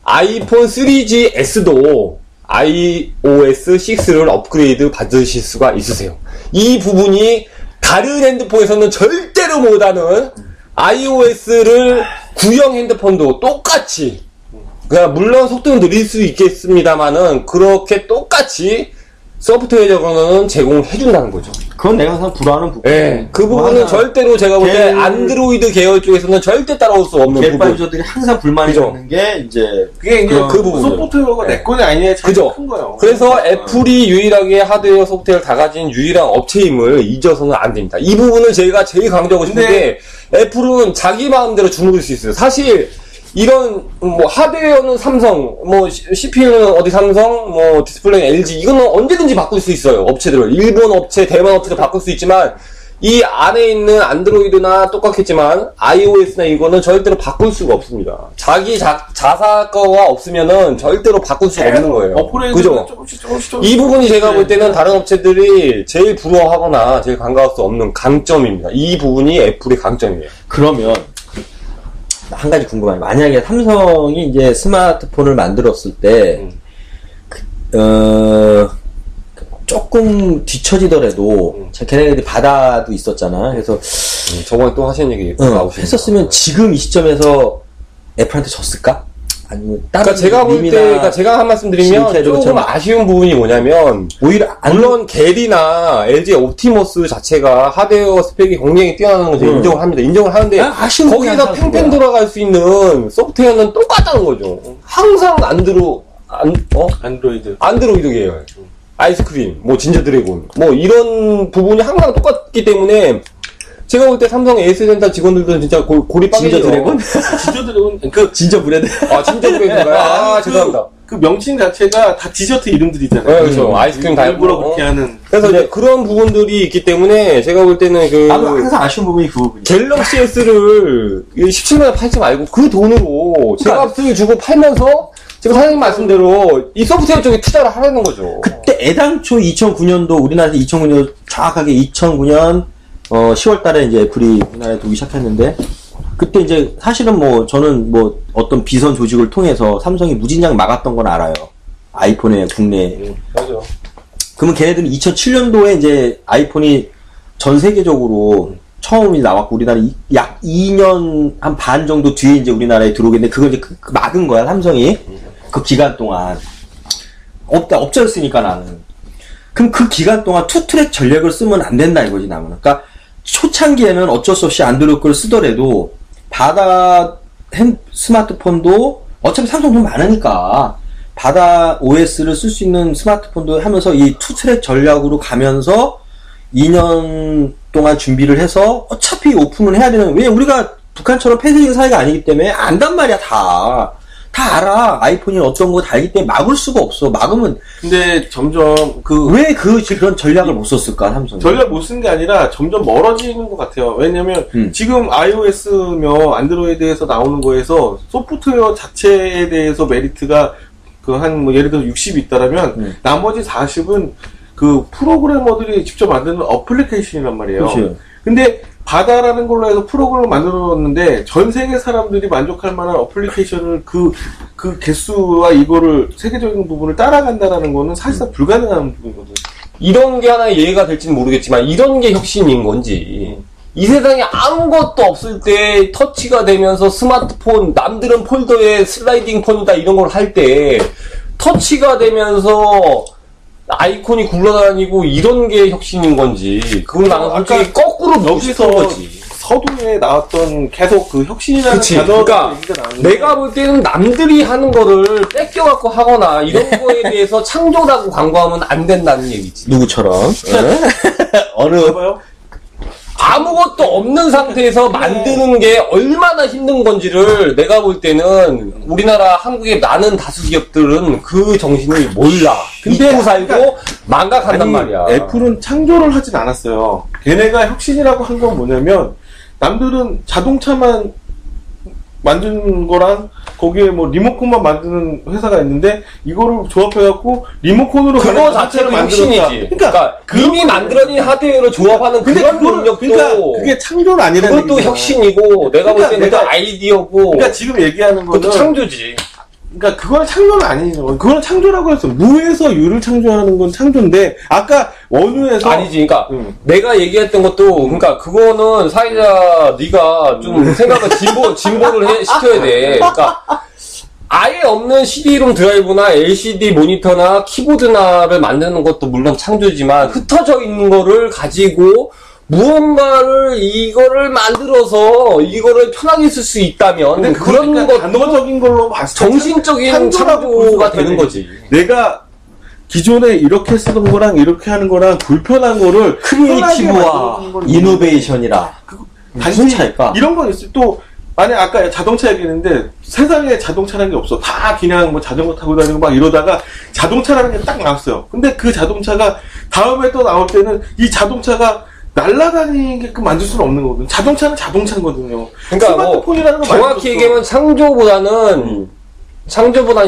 아이폰 3GS도 iOS 6를 업그레이드 받으실 수가 있으세요. 이 부분이 다른 핸드폰에서는 절대로 못하는 iOS를 구형 핸드폰도 똑같이, 그러니까 물론 속도는 느릴 수 있겠습니다만은 그렇게 똑같이 소프트웨어적으로는 제공해준다는 거죠. 그건 내가 항상 불안한 부분. 네, 그 부분은 절대로 제가 볼 때 안드로이드 계열 쪽에서는 절대 따라올 수 없는 부분. 개발자들이 항상 불만이 있는 게 이제 그게 이제 그 부분. 소프트웨어가 내 건이 아니냐 차이 큰 거예요. 그래서 애플이 유일하게 하드웨어 소프트웨어를 다 가진 유일한 업체임을 잊어서는 안 됩니다. 이 부분은 제가 제일 강조하고 싶은 게 애플은 자기 마음대로 주무를 수 있어요. 사실 이런 하드웨어는 삼성, CPU는 어디 삼성, 디스플레이는 LG, 이거는 언제든지 바꿀 수 있어요. 업체들을. 일본 업체, 대만 업체도 바꿀 수 있지만 이 안에 있는 안드로이드나 똑같겠지만 iOS나 이거는 절대로 바꿀 수가 없습니다. 자기 자사 거가 없으면은 절대로 바꿀 수가 없는 거예요. 그죠? 조금씩 이 부분이 제가 볼 때는 다른 업체들이 제일 부러워하거나 제일 간과할 수 없는 강점입니다. 이 부분이 애플의 강점이에요. 그러면 한 가지 궁금한 게, 만약에 삼성이 이제 스마트폰을 만들었을 때, 조금 뒤처지더라도, 걔네들이 바다도 있었잖아. 그래서, 저번에 또 하신 얘기 했었으면 지금 이 시점에서 애플한테 졌을까? 아니면 그러니까 제가 볼 때, 그러니까 제가 한 말씀 드리면 조금 아쉬운 부분이 뭐냐면, 오히려 물론 겔이나 LG 옵티머스 자체가 하드웨어 스펙이 굉장히 뛰어나는 건 인정을 합니다. 인정을 하는데 거기서 팽팽 돌아갈 수 있는 소프트웨어는 똑같다는 거죠. 항상 안드로이드 계열, 아이스크림, 진저 드래곤, 이런 부분이 항상 똑같기 때문에. 제가 볼 때 삼성 AS센터 직원들도 진짜 골이 빠지죠. 진저 드래곤? 진저 드래곤, 진저 브레드? 진저 브레드인가요? 죄송합니다. 그 명칭 자체가 다 디저트 이름들이잖아요. 네, 그렇죠. 아이스크림 다 일부러 그렇게 하는. 그래서 이제 그런 부분들이 있기 때문에 제가 볼 때는 나도 항상 아쉬운 부분이 그 부분이야. 갤럭시 S를 17만원 팔지 말고 그 돈으로 제값을 주고 팔면서 지금 사장님 말씀대로 이 소프트웨어 쪽에 투자를 하라는 거죠. 그때 애당초 2009년도 우리나라에서 2009년 정확하게 2009년 10월 달에 이제 애플이 우리나라에 들어오기 시작했는데, 그때 이제 사실은 저는 어떤 비선 조직을 통해서 삼성이 무진장 막았던 건 알아요. 아이폰의 국내. 맞아. 그러면 걔네들은 2007년도에 이제 아이폰이 전 세계적으로 처음 나왔고, 우리나라 약 2년 한 반 정도 뒤에 이제 우리나라에 들어오겠는데, 그걸 이제 막은 거야, 삼성이. 그 기간 동안. 업자였으니까 나는. 그럼 그 기간 동안 투트랙 전략을 쓰면 안 된다 이거지, 나는. 그러니까, 초창기에는 어쩔 수 없이 안드로이드 걸 쓰더라도 바다 스마트폰도 어차피 삼성 돈 많으니까 바다 OS를 쓸 수 있는 스마트폰도 하면서 이 투트랙 전략으로 가면서 2년 동안 준비를 해서 어차피 오픈을 해야 되는, 왜 우리가 북한처럼 폐쇄적인 사회가 아니기 때문에 안단 말이야. 다 알아. 아이폰이 어떤 거 다 알기 때문에 막을 수가 없어. 막으면. 근데 점점 왜 그런 전략을 못 썼을까, 삼성이? 전략 못 쓴 게 아니라 점점 멀어지는 것 같아요. 왜냐면 지금 iOS며 안드로이드에서 나오는 거에서 소프트웨어 자체에 대해서 메리트가 예를 들어 60이 있다라면 나머지 40은 그 프로그래머들이 직접 만드는 어플리케이션이란 말이에요. 그치. 근데 바다라는 걸로 해서 프로그램을 만들어놨는데 전 세계 사람들이 만족할 만한 어플리케이션을 그 개수와 이거를 세계적인 부분을 따라간다라는 거는 사실상 불가능한 부분이거든요. 이런 게 하나의 예가 될지는 모르겠지만 이런 게 혁신인 건지, 이 세상에 아무것도 없을 때 터치가 되면서 스마트폰, 남들은 폴더에 슬라이딩 폰이다 이런 걸 할 때 터치가 되면서 아이콘이 굴러다니고 이런 게 혁신인 건지, 그건 나는 솔직히 거꾸로 여기서 거지. 서두에 나왔던 계속 그 혁신이라는 단어가 그러니까 얘기가 나오는데, 내가 볼 때는 남들이 하는 거를 뺏겨갖고 하거나 이런 거에 대해서 창조라고 광고하면 안 된다는 얘기지. 누구처럼? 봐봐요. 아무것도 없는 상태에서 만드는 게 얼마나 힘든 건지를 내가 볼 때는 우리나라 한국의 많은 다수 기업들은 그 정신을 몰라. 잊고 살고 망각한단 말이야. 애플은 창조를 하진 않았어요. 걔네가 혁신이라고 한 건 뭐냐면, 남들은 자동차만 만드는 거랑 거기에 뭐 리모컨만 만드는 회사가 있는데 이거를 조합해갖고 리모컨으로 그거 자체로 혁신이지. 그러니까 이미 만들어진 하드웨어를 조합하는 그런 능력도 그러니까 그게 창조는 아니라는 그것도 얘기잖아. 혁신이고 내가 볼 때는 아이디어고. 그러니까 지금 얘기하는 거는 그것도 창조지. 그러니까 그건 창조는 아니죠. 그건 창조라고 해서 무에서 유를 창조하는 건 창조인데 아까 원유에서 아니지. 그러니까 내가 얘기했던 것도 그러니까 그거는 사회자 네가 좀 생각을 진보를 시켜야 돼. 그러니까 아예 없는 CD-롬 드라이브나 LCD 모니터나 키보드나를 만드는 것도 물론 창조지만 흩어져 있는 거를 가지고 무언가를 이거를 만들어서 이거를 편하게 쓸 수 있다면 근데 그런 그러니까 것 단어적인 걸로 봤을 때 정신적인 창조가 되는 거지. 내가 기존에 이렇게 쓰던 거랑 이렇게 하는 거랑 불편한 거를 크리에이티브와 이노베이션이라 무슨 차일까? 이런 건 있어. 또 만약 아까 자동차 얘기했는데 세상에 자동차라는 게 없어. 다 그냥 뭐 자전거 타고 다니고 막 이러다가 자동차라는 게 딱 나왔어요. 근데 그 자동차가 다음에 또 나올 때는 이 자동차가 날아다니게끔 만들 수는 없는 거거든요. 자동차는 자동차거든요. 그러니까 스마트폰이라는 거 정확히 얘기하면 창조보다는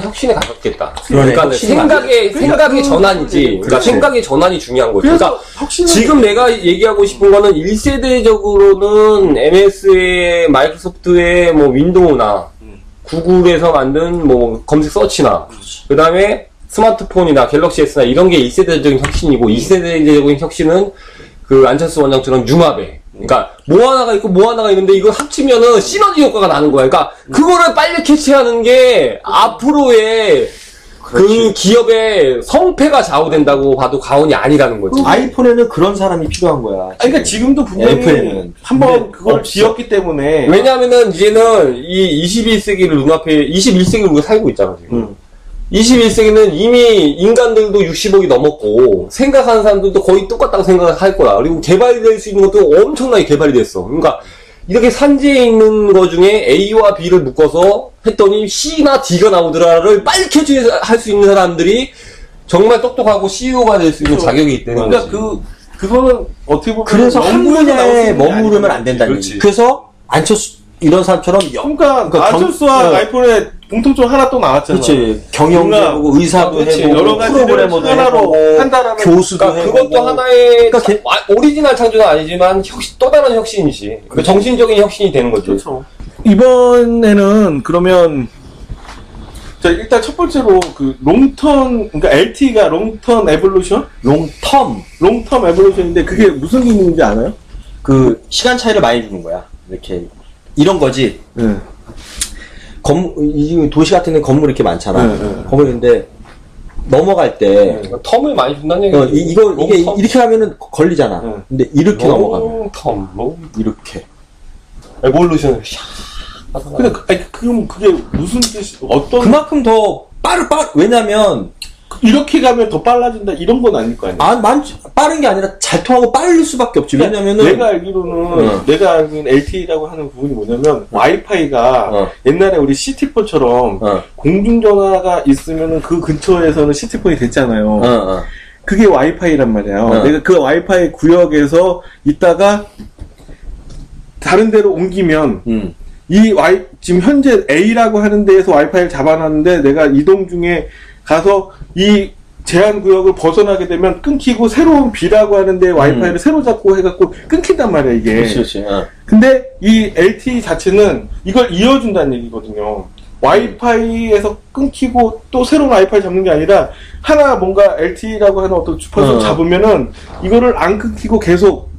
혁신에 가깝겠다. 그러니까 생각의 전환이지. 그러니까 생각의 전환이 중요한 거죠. 그러니까 지금 내가 얘기하고 싶은 거는 1세대적으로는 MS의 마이크로소프트의 뭐 윈도우나 구글에서 만든 뭐 검색 서치나 그다음에 스마트폰이나 갤럭시 S나 이런 게 1세대적인 혁신이고 2세대적인 혁신은 그 안철수 원장처럼 융합에 그러니까 뭐 하나가 있고 뭐 하나가 있는데 이걸 합치면은 시너지 효과가 나는 거야. 그러니까 그거를 빨리 캐치하는 게 앞으로의 그 기업의 성패가 좌우된다고 봐도 과언이 아니라는 거지. 아이폰에는 그런 사람이 필요한 거야. 아니, 그러니까 지금도 분명히 한번 그걸 지었기 때문에 왜냐하면은 이제는 이 21세기를 눈앞에 21세기를 우리가 살고 있잖아 지금. 21세기는 이미 인간들도 60억이 넘었고 생각하는 사람들도 거의 똑같다고 생각을 할 거야. 그리고 개발될 수 있는 것도 엄청나게 개발이 됐어. 그러니까 이렇게 산지에 있는 것 중에 A와 B를 묶어서 했더니 C나 D가 나오더라를 빨리 캐치할 수 있는 사람들이 정말 똑똑하고 CEO가 될 수 있는 자격이 있다는 거지. 그러니까 그거는 어떻게 보면 그래서 한 분야에 머무르면 안 된다는 얘기. 그래서 안철수 이런 사람처럼 그러니까 안철수와 아이폰에 공통점 하나 또 나왔잖아. 그렇지. 경영도 해보고 의사도 해보고 여러 가지 프로그래머도 하나로 해보고 한다라는 교수도 그러니까 해보고 그것도 하나의 오리지널 창조는 아니지만 또 다른 혁신이지. 그 정신적인 혁신이 되는 거지. 그렇죠. 이번에는 그러면 자 일단 첫 번째로 그 롱턴 그러니까 LT가 롱턴 에볼루션? 롱텀 에볼루션인데 그게 무슨 기능인지 알아요? 그 시간 차이를 많이 주는 거야. 이렇게 이런 거지. 이 도시 같은 데 건물 이렇게 많잖아. 건물인데 넘어갈 때 텀을 많이 준다는 얘기지. 이게 이렇게 하면은 걸리잖아. 근데 이렇게 넘어가면 텀 이렇게 에볼루션. 근데 그럼 그게 무슨 뜻이 어떤 그만큼 더 왜냐면 이렇게 가면 더 빨라진다 이런 건 아닐 거 아니야? 빠른 게 아니라 잘 통하고 빠를 수밖에 없지. 왜냐면은 내가 알기로는 내가 알기로는 LTE라고 하는 부분이 뭐냐면 와이파이가 옛날에 우리 시티폰처럼 공중전화가 있으면은 그 근처에서는 시티폰이 됐잖아요. 그게 와이파이란 말이에요. 내가 그 와이파이 구역에서 있다가 다른 데로 옮기면 지금 현재 A라고 하는 데에서 와이파이를 잡아놨는데 내가 이동 중에 가서 이 제한 구역을 벗어나게 되면 끊기고 새로운 B라고 하는데 와이파이를 새로 잡고 해갖고 끊긴단 말이야 이게. 그렇지. 근데 이 LTE 자체는 이걸 이어준다는 얘기거든요. 와이파이에서 끊기고 또 새로운 와이파이 잡는 게 아니라 하나 뭔가 LTE라고 하는 어떤 주파수 잡으면은 이거를 안 끊기고 계속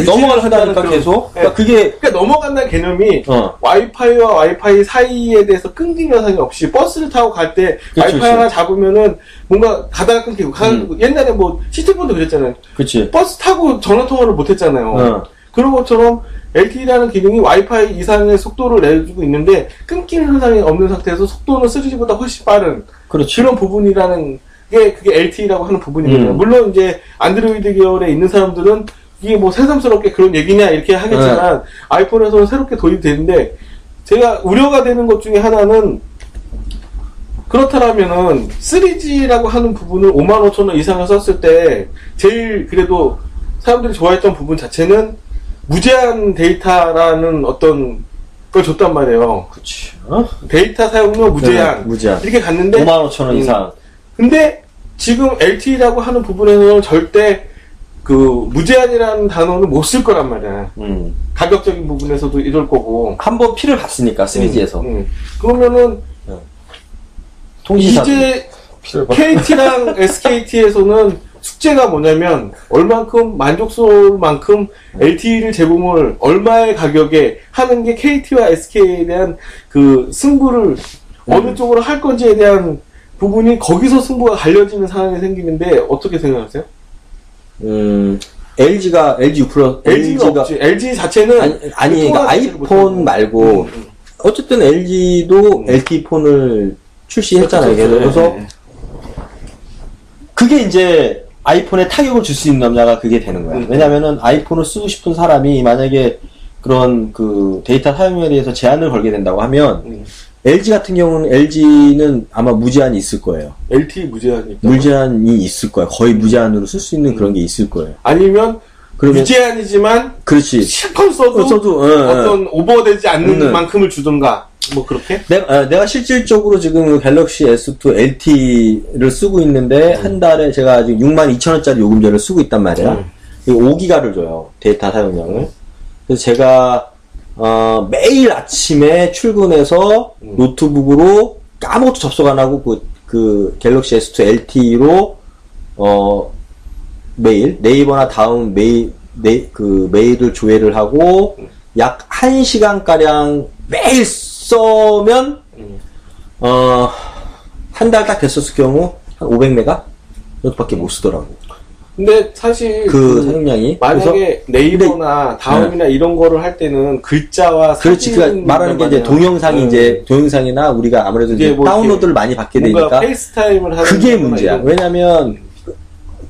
넘어간다니까 계속. 그러니까 넘어간다는 개념이 와이파이와 와이파이 사이에 대해서 끊긴 현상이 없이 버스를 타고 갈 때 와이파이 하나 잡으면은 뭔가 가다가 끊기고 옛날에 뭐 시티폰도 그랬잖아요. 그치. 버스 타고 전화 통화를 못 했잖아요. 그런 것처럼 LTE라는 기능이 와이파이 이상의 속도를 내주고 있는데 끊기는 현상이 없는 상태에서 속도는 3G보다 훨씬 빠른 그런 부분이라는 게 그게 LTE라고 하는 부분이거든요. 물론 이제 안드로이드 계열에 있는 사람들은 이게 뭐 새삼스럽게 그런 얘기냐 이렇게 하겠지만 아이폰에서는 새롭게 도입이 되는데 제가 우려가 되는 것 중에 하나는 그렇다라면은 3G라고 하는 부분을 55,000원 이상을 썼을 때 제일 그래도 사람들이 좋아했던 부분 자체는 무제한 데이터라는 어떤 그걸 줬단 말이에요. 그치. 데이터 사용료 무제한. 네, 무제한. 이렇게 갔는데. 55,000원 이상. 근데 지금 LTE라고 하는 부분에서는 절대 그 무제한이라는 단어는 못 쓸 거란 말이야. 가격적인 부분에서도 이럴 거고. 한번 피를 봤으니까 3G에서. 그러면은 통신사 이제 KT랑 SKT에서는 숙제가 뭐냐면 얼만큼 만족스러울 만큼 LTE를 제공을 얼마의 가격에 하는 게 KT와 SK에 대한 그 승부를 어느 쪽으로 할 건지에 대한 부분이 거기서 승부가 갈려지는 상황이 생기는데 어떻게 생각하세요? LG가 없지. LG 자체는 아니 그러니까 아이폰 말고 어쨌든 LG도 LTE 폰을 출시했잖아요. 그래서 그게 이제 아이폰에 타격을 줄 수 있는 남자가 그게 되는 거야. 왜냐면은 아이폰을 쓰고 싶은 사람이 만약에 그런 그 데이터 사용에 대해서 제한을 걸게 된다고 하면 LG 같은 경우는 LG는 아마 무제한이 있을 거예요. LTE 무제한이 있다. 무제한이 있을 거야. 거의 무제한으로 쓸 수 있는 그런 게 있을 거예요. 아니면 그러면 무제한이지만 그렇지. 실컷 써도 어떤 오버되지 않는 만큼을 주던가 뭐 그렇게? 내가 실질적으로 지금 그 갤럭시 S2 LTE를 쓰고 있는데 한 달에 제가 지금 62,000원짜리 요금제를 쓰고 있단 말이야. 5기가를 줘요. 데이터 사용량을. 그래서 제가 매일 아침에 출근해서 노트북으로 아무것도 접속 안 하고 그 갤럭시 S2 LTE로 매일 네이버나 다음 메일을 조회를 하고 약 1시간 가량 매일 써면 한 달 딱 됐었을 경우 한 500메가 정도밖에 못 쓰더라고. 근데 사실 그 사용량이 만약에 네이버나 다음이나 이런 거를 할 때는 글자와 그렇지. 그러니까 말하는 게 이제 동영상이 이제 동영상이나 우리가 아무래도 이제 뭐 다운로드를 많이 받게 되니까 페이스타임을 하는 그게 문제야. 왜냐면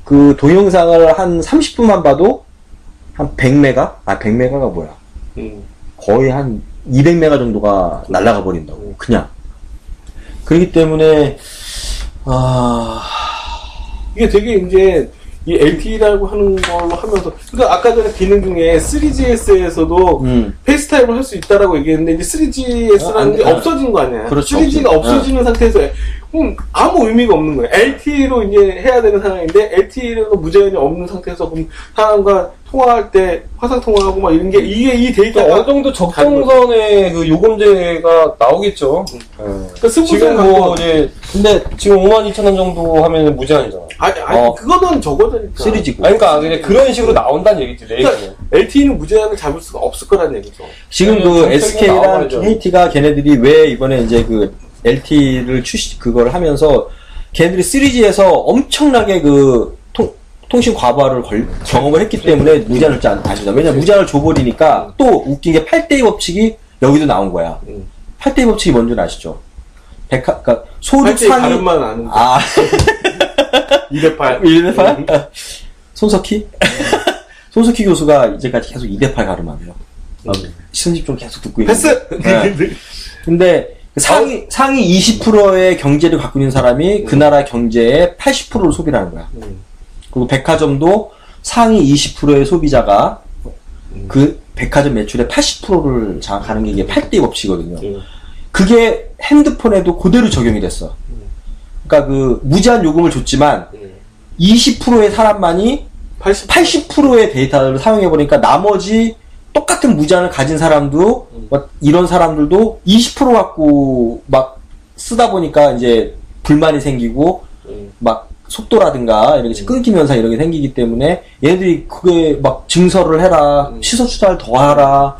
그 동영상을 한 30분만 봐도 한 100메가? 100메가가 뭐야? 거의 한 200메가 정도가 날아가 버린다고. 그냥. 그렇기 때문에 이게 되게 이제 이 LTE라고 하는 걸로 하면서 그러니까 아까 전에 기능 중에 3GS에서도 페이스타임을 할 수 있다라고 얘기했는데 이제 3GS라는 게 없어진 거 아니야. 그렇죠. 3G가 없어지는 상태에서 아무 의미가 없는 거야. LTE로 이제 해야 되는 상황인데 LTE로 무제한이 없는 상태에서 그럼 사람과 통화할 때 화상 통화하고 막 이런 게 이게 이 데이터가 어느 정도 적정선의 그 요금제가 나오겠죠. 그러니까 지금 뭐 이제 근데 지금 52,000원 정도 하면 무제한이잖아. 아니 그거는 적어져니까 3G고. 그러니까 그냥 그런 식으로 나온다는 얘기지. 그러니까 LTE는 무제한을 잡을 수가 없을 거라는 얘기죠. 지금 그 SK랑 KT가 걔네들이 왜 이번에 이제 그 LTE를 그걸 하면서 걔네들이 3G에서 엄청나게 그 통신 과부하를 경험을 했기 때문에 무제한을 안 주다. 왜냐면 무제한을 줘버리니까 또 웃긴 게 8대2 법칙이 여기도 나온 거야. 8대2 법칙이 뭔지 아시죠? 그러니까 소득 상위 발음만 아는데. 208. 208? 손석희? 손석희 교수가 이제까지 계속 2대8 가름하네요. 시선집 좀 계속 듣고 있는데. 패스! 근데 상위 20%의 경제를 갖고 있는 사람이 그 나라 경제의 80%를 소비를 하는 거야. 그리고 백화점도 상위 20%의 소비자가 그 백화점 매출의 80%를 장악하는 게 이게 8대2 법칙이거든요. 그게 핸드폰에도 그대로 적용이 됐어. 그러니까 그 무제한 요금을 줬지만 20%의 사람만이 80%의 데이터를 사용해버리니까 나머지 똑같은 무제한을 가진 사람도 이런 사람들도 20% 갖고 막 쓰다 보니까 이제 불만이 생기고 막 속도라든가 이런 게 끊김 현상 이런 게 생기기 때문에 얘네들이 그게 막 증설을 해라, 취소 추달 더 하라,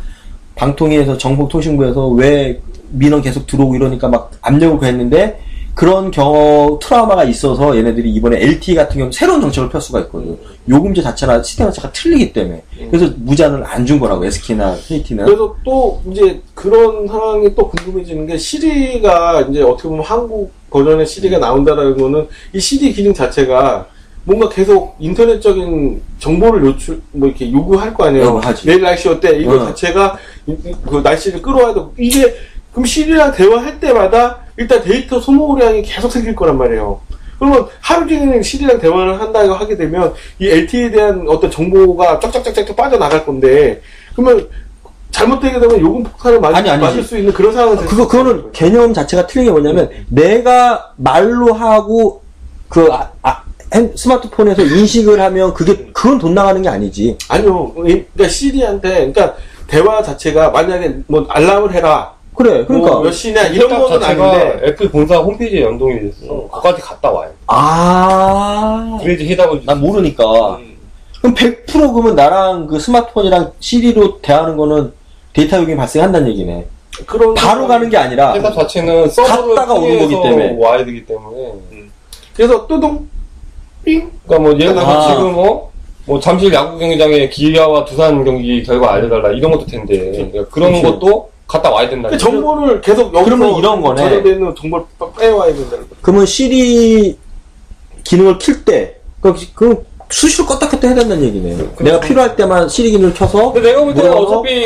방통위에서 정보통신부에서 왜 민원 계속 들어오고 이러니까 막 압력을 가했는데 그런 트라우마가 있어서 얘네들이 이번에 LTE 같은 경우 새로운 정책을 펼 수가 있거든요. 요금제 자체나 시스템 자체가 틀리기 때문에. 그래서 무제한을 안 준 거라고, SK나 KT는. 그래서 또 이제 그런 상황이 또 궁금해지는 게 시리가 이제 어떻게 보면 한국 버전의 시리가 나온다라는 거는 이 시리 기능 자체가 뭔가 계속 인터넷적인 정보를 이렇게 요구할 거 아니에요. 내일 날씨 어때? 이거 자체가 그 날씨를 끌어와야 되고 이게 그럼 시리랑 대화할 때마다 일단 데이터 소모량이 계속 생길 거란 말이에요. 그러면 하루 종일 시리랑 대화를 한다고 하게 되면 이 LTE에 대한 어떤 정보가 쫙쫙쫙쫙 빠져나갈 건데 그러면 잘못되게 되면 요금 폭탄을 맞을 수 있는 그런 상황은 그거는 개념 자체가 틀린 게 뭐냐면 내가 말로 하고 스마트폰에서 인식을 하면 그건 돈 나가는 게 아니지. 아니요. 그러니까 시리한테 그러니까 대화 자체가 만약에 뭐 알람을 해라. 그래. 그러니까 몇 시냐 이런 거는 아닌데 애플 본사 홈페이지에 연동이 됐어. 거기까지 갔다 와요. 그래야지 해답을 난 모르니까. 그럼 100% 그러면 나랑 그 스마트폰이랑 시리로 대하는 거는 데이터 요금이 발생한다는 얘기네. 바로 가는 게 아니라 해답 자체는 서버를 갔다가 오는 거기 때문에 와야 되기 때문에. 그래서 뚜둥 삥. 그러니까 뭐 예를 들어서 지금 뭐 잠실 야구 경기장에 기아와 두산 경기 결과 알려달라 이런 것도 텐데 그러니까 그런 것도 갔다 와야 된다. 그 정보를 계속 그러면 이런 거네. 저장되어 있는 정보를 빼와야 된다는 거. 그러면 시리 기능을 킬 때 그 수시로 껐다 켰다 해야 된다는 얘기네. 내가 필요할 때만 시리 기능을 켜서. 근데 내가 볼 때는 어차피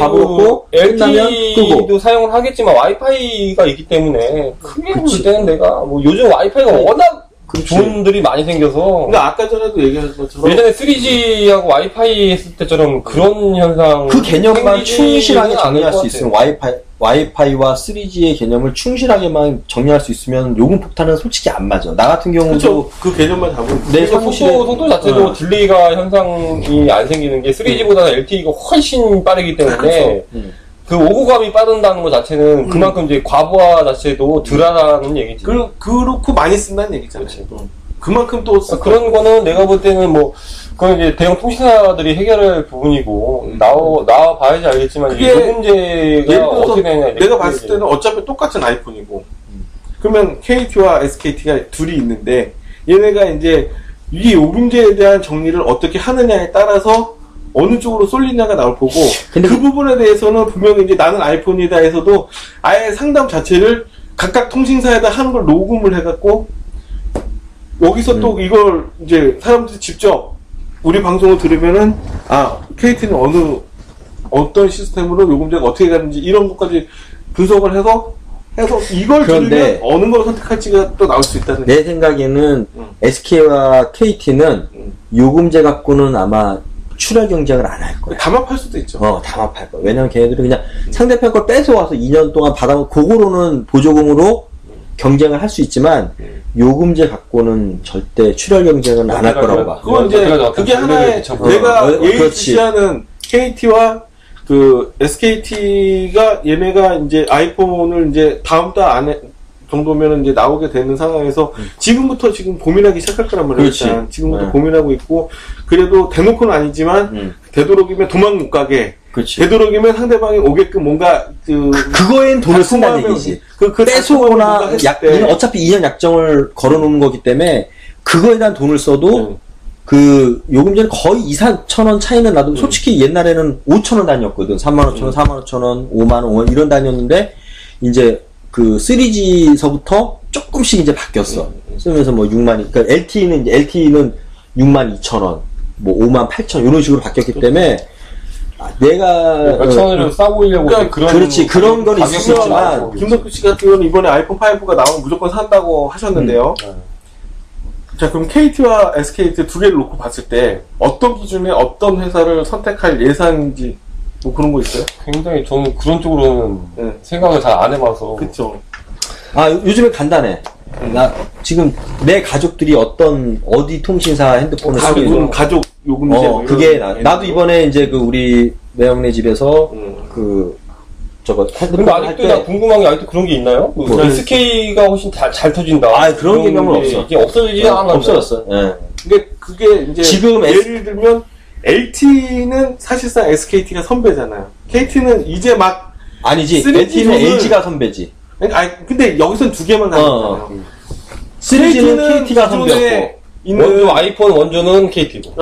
LTE도 사용을 하겠지만 와이파이가 있기 때문에 크게 볼 때는 내가 뭐 요즘 와이파이가 워낙 좋은들이 많이 생겨서. 근데 아까 전에도 얘기한 것처럼 예전에 3G하고 와이파이 했을 때처럼 그런 현상. 그 개념만 충실하게 정리할 수 있으면 와이파이와 3G의 개념을 충실하게만 정리할 수 있으면 요금 폭탄은 솔직히 안 맞아. 나 같은 경우도 그쵸. 그 개념만 잡으면 내 속도 자체도 딜레이가 현상이 안 생기는 게 3G보다는 LTE가 훨씬 빠르기 때문에 그 오고감이 빠른다는 것 자체는 그만큼 이제 과부하 자체도 덜하다는 얘기지. 그렇고 많이 쓴다는 얘기잖아요. 그만큼 또 그런 거는 내가 볼 때는 뭐 그건 이제 대형 통신사들이 해결할 부분이고 나와 봐야지 알겠지만 이 요금제가 어떻게 되냐. 내가 봤을 때는 어차피 똑같은 아이폰이고 그러면 KT와 SKT가 둘이 있는데 얘네가 이제 이 요금제에 대한 정리를 어떻게 하느냐에 따라서 어느 쪽으로 쏠리냐가 나올 거고 근데 그 부분에 대해서는 분명히 이제 나는 아이폰이다 해서도 아예 상담 자체를 각각 통신사에다 하는 걸 녹음을 해갖고 여기서 또 이걸 이제 사람들이 직접 우리 방송을 들으면은 KT는 어떤 시스템으로 요금제가 어떻게 가는지 이런 것까지 분석을 해서 이걸 들으면 어느 걸 선택할지가 또 나올 수 있다는 내 생각에는 SK와 KT는 요금제 갖고는 아마 출혈 경쟁을 안 할 거야. 담합할 수도 있죠. 담합할 거야. 왜냐면 걔네들은 그냥 상대편 걸 뺏어와서 2년 동안 받아먹고 그거로는 보조금으로 경쟁을 할 수 있지만 요금제 갖고는 절대 출혈 경쟁은 안 할 거라고 봐. 그건 이제 그게 하나의 내가 예의주시하는 KT와 그 SKT가 얘네가 이제 아이폰을 이제 다음 달 안에 정도면은 이제 나오게 되는 상황에서 지금부터 지금 고민하기 시작할 거란 말이야. 일단 지금부터 고민하고 있고 그래도 대놓고는 아니지만 되도록이면 도망 못 가게. 되도록이면 상대방이 오게끔 뭔가 그거엔 돈을 쓴다는 얘기지. 뺏어오거나 어차피 2년 약정을 걸어놓는 거기 때문에 그거에 대한 돈을 써도 그 요금제는 거의 2,000원 차이는 나도 솔직히 옛날에는 5,000원 단위였거든. 35,000원, 45,000원, 5만 이런 단위였는데 이제 그 3G서부터 조금씩 이제 바뀌었어. 쓰면서 뭐 6만, 그러니까 LTE는 62,000원, 뭐 58,000원 이런 식으로 바뀌었기 때문에 내가 몇천 원을 싸보이려고 그렇지 그런 건 있을 수 있지만 김덕규 씨 같은 경우는 이번에 아이폰 5가 나오면 무조건 산다고 하셨는데요. 자 그럼 KT와 SKT 두 개를 놓고 봤을 때 어떤 기준에 어떤 회사를 선택할 예상인지 뭐 그런 거 있어요? 굉장히 저는 그런 쪽으로는 생각을 잘 안 해봐서. 그쵸. 요즘에 간단해. 나 지금 내 가족들이 어디 통신사 핸드폰을 쓰고 있는 가족 요금제 그게 나도 이번에 이제 그 우리 매형네 집에서 저거 핸드폰 아직도 나 궁금한 게 아직도 그런 게 있나요? SK가 훨씬 잘 터진다. 그런 개념은 없어. 이게 없어지지 않았나? 없어졌어. 근데 그게 이제 지금 예를 들면 LTE는 사실상 SKT가 선배잖아요. KT는 이제 막 아니지. LTE는 LG가 선배지. 근데 여기선 두 개만 나왔잖아요. 3G는 KT가 선배였고 있는 아이폰 원조는 KT고.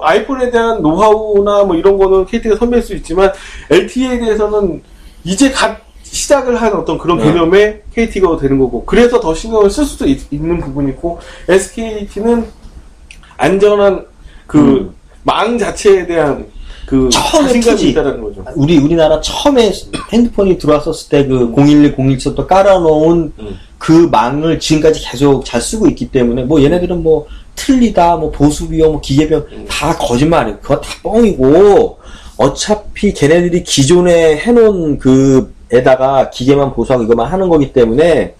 아이폰에 대한 노하우나 뭐 이런 거는 KT가 선배일 수 있지만 LTE에 대해서는 이제 시작을 한 어떤 그런 개념의 KT가 되는 거고 그래서 더 신경을 쓸 수도 있는 부분이 있고 SKT는 안전한 망 자체에 대한 자신감이 있다는 거죠. 우리나라 처음에 핸드폰이 들어왔었을 때 011, 017부터 깔아놓은 그 망을 지금까지 계속 잘 쓰고 있기 때문에 뭐 얘네들은 뭐 틀리다, 뭐 보수비용, 뭐 기계비용 다 거짓말이에요. 그거 다 뻥이고 어차피 걔네들이 기존에 해놓은 그에다가 기계만 보수하고 이것만 하는 거기 때문에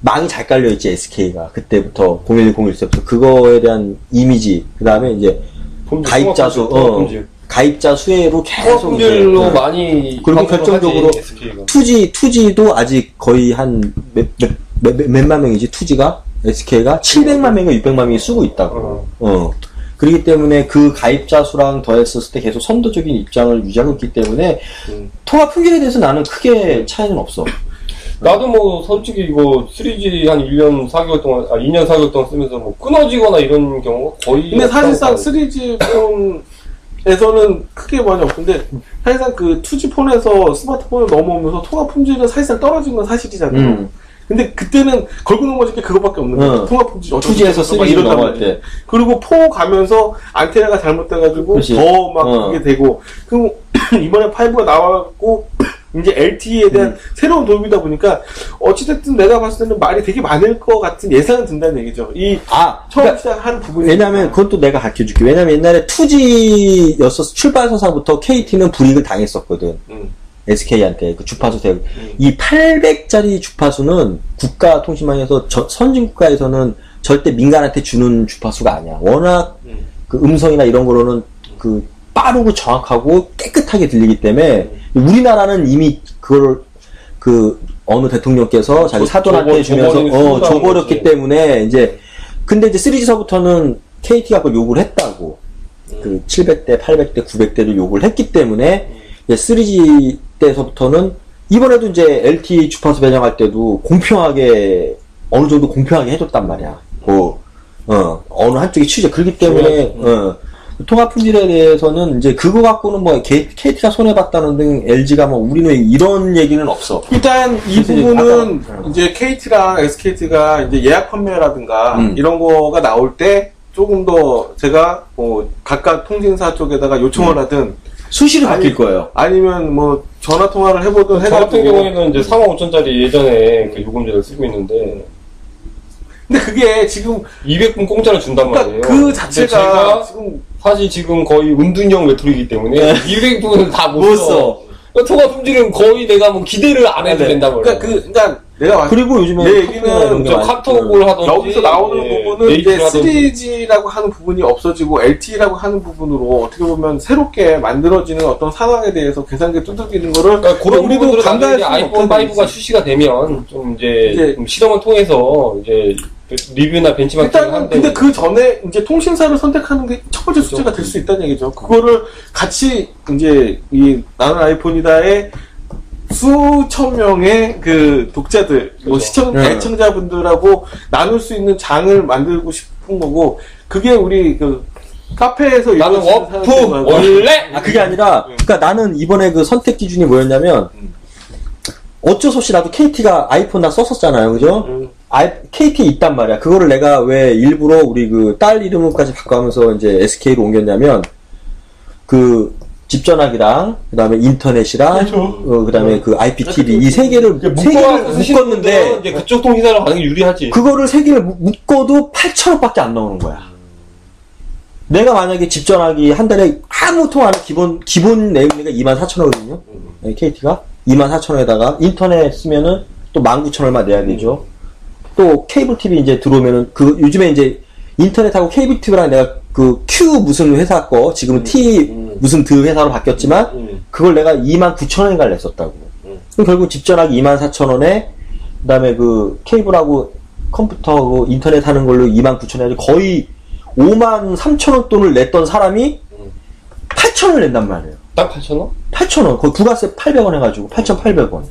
망이 잘 깔려있지, SK가. 그때부터, 01, 01세부터. 그거에 대한 이미지, 그 다음에 이제, 가입자 수, 가입자 수혜로 계속. 품질로 많이. 그리고 결정적으로, 투지도 아직 거의 한, 몇만 명이지, 투지가? SK가? 700만 명인가 600만 명이 쓰고 있다고. 그렇기 때문에 그 가입자 수랑 더했었을 때 계속 선도적인 입장을 유지하고 있기 때문에, 통합 품질에 대해서 나는 크게 차이는 없어. 나도 뭐 솔직히 이거 3G 한 1년 4개월 동안 2년 4개월 동안 쓰면서 뭐 끊어지거나 이런 경우가 거의 근데 사실상 3G 폰에서는 크게 많이 없는데 사실상 그 2G 폰에서 스마트폰을 넘어오면서 통합 품질은 사실상 떨어진 건 사실이잖아요. 근데 그때는 걸고 넘어질 게 그거밖에 없는 거예요. 통합 품질 2G에서 3G로 넘어갈 때. 그리고 4 가면서 안테나가 잘못돼가지고 더 막 그게 되고 그럼 이번에 5가 나와갖고 이제 LTE에 대한 새로운 도입이다 보니까 어찌됐든 내가 봤을 때는 말이 되게 많을 것 같은 예상은 든다는 얘기죠. 처음 그러니까, 시작하는 부분이. 왜냐면 그것도 내가 가르쳐줄게. 왜냐면 옛날에 2G였어 출발서사부터 KT는 불이익을 당했었거든. SK한테 그 주파수 대응. 이 800짜리 주파수는 국가통신망에서 선진 국가에서는 절대 민간한테 주는 주파수가 아니야. 워낙 그 음성이나 이런 거로는 그 빠르고 정확하고 깨끗하게 들리기 때문에 우리나라는 이미 그걸 어느 대통령께서 자기 사돈한테 주면서 줘버렸기 때문에 이제 근데 이제 3G서부터는 KT가 그걸 요구를 했다고. 그 700대, 800대, 900대를 요구를 했기 때문에 이제 3G 때서부터는 이번에도 이제 LTE 주파수 변경할 때도 공평하게 어느 정도 공평하게 해줬단 말이야. 어느 한쪽이 취재 그렇기 때문에 통합 품질에 대해서는 이제 그거 갖고는 뭐 KT가 손해봤다는 등 LG가 뭐 우리는 이런 얘기는 없어. 일단 이 부분은 이제 KT랑 SKT가 이제 예약 판매라든가 이런 거가 나올 때 조금 더 제가 뭐 각각 통신사 쪽에다가 요청을 하든 수시로 바뀔 거예요. 아니면 뭐 전화 통화를 해보든 저 같은 경우에는 이제 45,000짜리 예전에 그 요금제를 쓰고 있는데 근데 그게 지금 200분 공짜로 준단 말이에요. 그 자체가 지금 사실 지금 거의 은둔형 외톨이기 때문에 200분을 다 못 써. 통합 품질은 거의 내가 뭐 기대를 안 해도 된단 말이야. 그러니까 내가 그리고 요즘에 내 얘기는 저 카톡을 하던지 여기서 나오는 부분은 이제 3G라고 하는 부분이 없어지고 LTE라고 하는 부분으로 어떻게 보면 새롭게 만들어지는 어떤 상황에 대해서 계산기 두들기는 거를 그러니까 그런 우리도 부분으로 간과할 수 아이폰 5가 출시가 되면 좀 이제 좀 실험을 통해서 이제 리뷰나 벤치마킹을 하는데 근데 그 전에 이제 통신사를 선택하는 게 첫 번째 숙제가 될 수 있다는 얘기죠. 그거를 같이 이제 나는 아이폰이다의 수천 명의 그 독자들, 뭐 애청자분들하고 나눌 수 있는 장을 만들고 싶은 거고, 그게 우리 그 카페에서 나는 워프 원래 그게 아니라, 그러니까 나는 이번에 그 선택 기준이 뭐였냐면 어쩔 수 없이 나도 KT가 아이폰 나 썼었잖아요, 그죠? KT에 있단 말이야. 그거를 내가 왜 일부러 우리 그 딸 이름까지 바꿔가면서 이제 SK로 옮겼냐면 그 집전화기랑 그다음에 인터넷이랑 그다음에 그 IPTV 이 세 개를 묶었는데 이제 그쪽 통신사로 가는 게 유리하지. 그거를 세 개를 묶어도 8,000원밖에 안 나오는 거야. 내가 만약에 집전화기 한 달에 아무 통화 안 기본 내용료가 24,000원이거든요. KT가 24,000원에다가 인터넷 쓰면은 또 19,000원 얼마 내야 되죠. 또 케이블 TV 이제 들어오면은 요즘에 이제 인터넷하고 케이블 TV랑 내가 그 Q 무슨 회사 거 지금은 T 무슨 그 회사로 바뀌었지만 그걸 내가 29,000원인가를 냈었다고. 그럼 결국 집전화기 24,000원에 그다음에 그 케이블하고 컴퓨터하고 인터넷 하는 걸로 29,000원에 거의 53,000원 돈을 냈던 사람이 8,000원을 낸단 말이에요. 딱 8,000원? 8,000원. 거의 부가세 800원 해가지고 8,800원.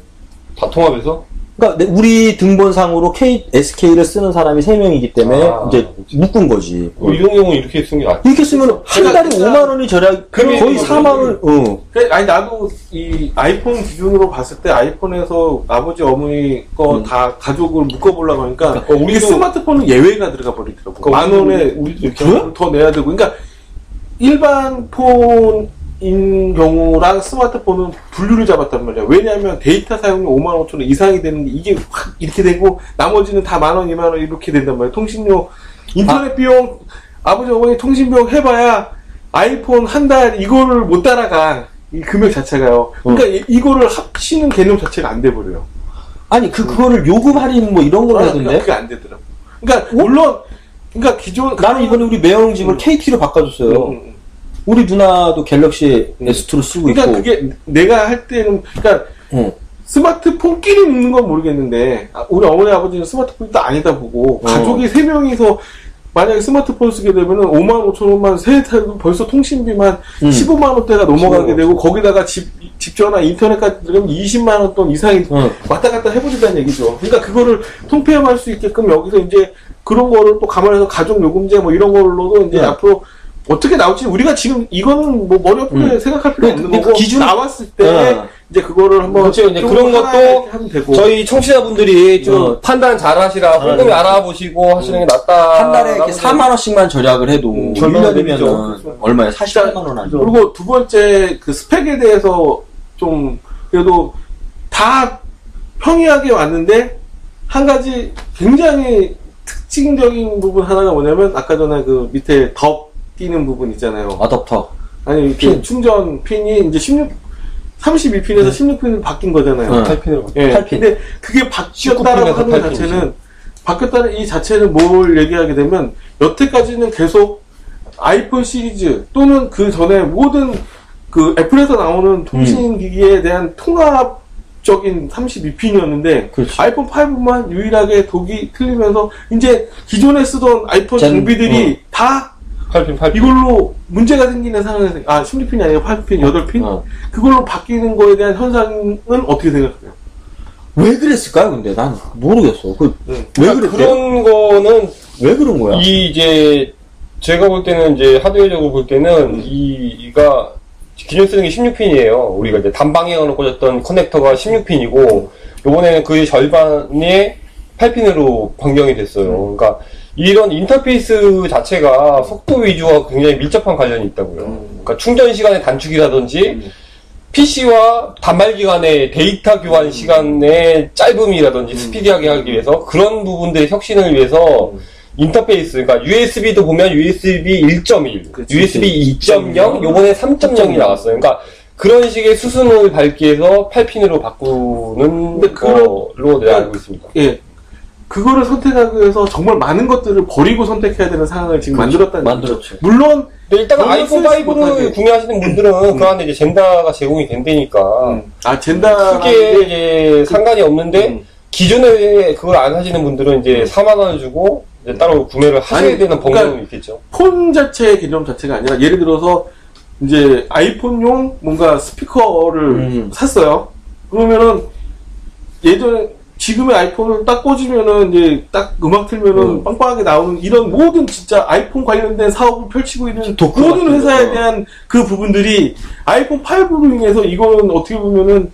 다 통합해서? 그러니까 우리 등본상으로 SK를 쓰는 사람이 3명이기 때문에 이제 묶은 거지. 이런 경우는 이렇게 쓰는 게 낫지. 이렇게 쓰면 한 달에 5만 원이 절약, 거의 4만 원. 아니 나도 이 아이폰 기준으로 봤을 때 아이폰에서 아버지 어머니 거 다 가족을 묶어보려고 하니까 이게 스마트폰은 예외가 들어가 버리더라고. 만 원에 우리도 이렇게 더 내야 되고. 그러니까 일반 폰인 경우랑 스마트폰은 분류를 잡았단 말이야. 왜냐하면 데이터 사용이 5만 5천 원 이상이 되는 게 이게 확 이렇게 되고 나머지는 다 만 원, 2만 원 이렇게 된단 말이야. 통신료, 인터넷 비용, 아버지 어머니 통신 비용 해봐야 아이폰 한 달 이거를 못 따라가. 이 금액 자체가요. 그러니까 이거를 합치는 개념 자체가 안 돼버려요. 아니 그거를 요금 할인 뭐 이런 걸 하던데. 그게 안 되더라고. 그러니까 물론 그러니까 기존 나는 이번에 우리 매형 집을 KT로 바꿔줬어요. 우리 누나도 갤럭시 S2를 쓰고 그러니까 있고. 그게 내가 할 때는 그러니까 스마트폰끼리 먹는 건 모르겠는데 우리 어머니 아버지는 스마트폰이 또 아니다 보고 가족이 3명이서 만약에 스마트폰 쓰게 되면은 5만 5천 원만 세 달도 벌써 통신비만 15만 원대가 넘어가게 되고 거기다가 집 전화 인터넷까지 들어가면 20만 원 돈 이상이 왔다 갔다 해버린다는 얘기죠. 그러니까 그거를 통폐합할 수 있게끔 여기서 이제 그런 거를 또 감안해서 가족 요금제 뭐 이런 걸로도 이제 앞으로 어떻게 나올지 우리가 지금 이거는 뭐 머리 아프게 생각할 필요 없는 거고 기준 나왔을 때 이제 그거를 한번 그렇죠. 이제 그런 것도 하면 되고. 저희 청취자분들이 좀 판단 잘 하시라 꼼꼼히 알아보시고 하시는 게 낫다. 한 달에 이렇게 4만 원씩만 절약을 해도 1년이면 얼마야? 48만 원 하죠. 그리고 두 번째 그 스펙에 대해서 좀 그래도 다 평이하게 왔는데 한 가지 굉장히 특징적인 부분 하나가 뭐냐면 아까 전에 그 밑에 덕 끼는 부분 있잖아요. 어댑터. 아니 이렇게 충전 핀이 이제 32핀에서 16핀으로 바뀐 거잖아요. 8핀으로 예. 8핀. 근데 그게 바뀌었다라고 하는 자체는 바뀌었다는 이 자체는 뭘 얘기하게 되면 여태까지는 계속 아이폰 시리즈 또는 그 전에 모든 그 애플에서 나오는 통신기기에 대한 통합적인 32핀이었는데 아이폰 5만 유일하게 독이 틀리면서 이제 기존에 쓰던 아이폰 장비들이 다 8핀. 이걸로 문제가 생기는 상황에서 16핀이 아니라 8핀, 8핀? 그걸로 바뀌는 거에 대한 현상은 어떻게 생각해요? 왜 그랬을까요, 근데? 난 모르겠어. 왜 그랬대요? 그런 거는 왜 그런 거야? 이제 제가 볼 때는 이제 하드웨어적으로 볼 때는 이가 기존 쓰는 게 16핀이에요. 우리가 이제 단방향으로 꽂았던 커넥터가 16핀이고 요번에는 그 절반이 8핀으로 변경이 됐어요. 그러니까 이런 인터페이스 자체가 속도 위주와 굉장히 밀접한 관련이 있다고요. 그러니까 충전 시간의 단축이라든지 PC와 단말기 간의 데이터 교환 시간의 짧음이라든지 스피디하게 하기 위해서 그런 부분들의 혁신을 위해서 인터페이스, 그러니까 USB도 보면 USB 1.1, USB 2.0, 요번에 3.0이 나왔어요. 그러니까 그런 식의 수순을 밟기 위해서 8핀으로 바꾸는 걸로 내가 알고 있습니다. 예. 그거를 선택하기 위해서 정말 많은 것들을 버리고 선택해야 되는 상황을 지금 만들었다는 거죠. 물론 일단 아이폰 5를 구매하시는 분들은 그 안에 이제 젠다가 제공이 된다니까. 젠다 크게 이제 상관이 없는데 기존에 그걸 안 하시는 분들은 이제 4만 원을 주고 이제 따로 구매를 하셔야 되는 번거로움이 있겠죠. 폰 자체의 개념 자체가 아니라 예를 들어서 이제 아이폰용 뭔가 스피커를 샀어요. 그러면은 예전에 지금의 아이폰을 딱 꽂으면은 이제 딱 음악 틀면은 빵빵하게 나오는 이런 모든 진짜 아이폰 관련된 사업을 펼치고 있는 모든 회사에 대한 그 부분들이 아이폰 5로 인해서 이거는 어떻게 보면은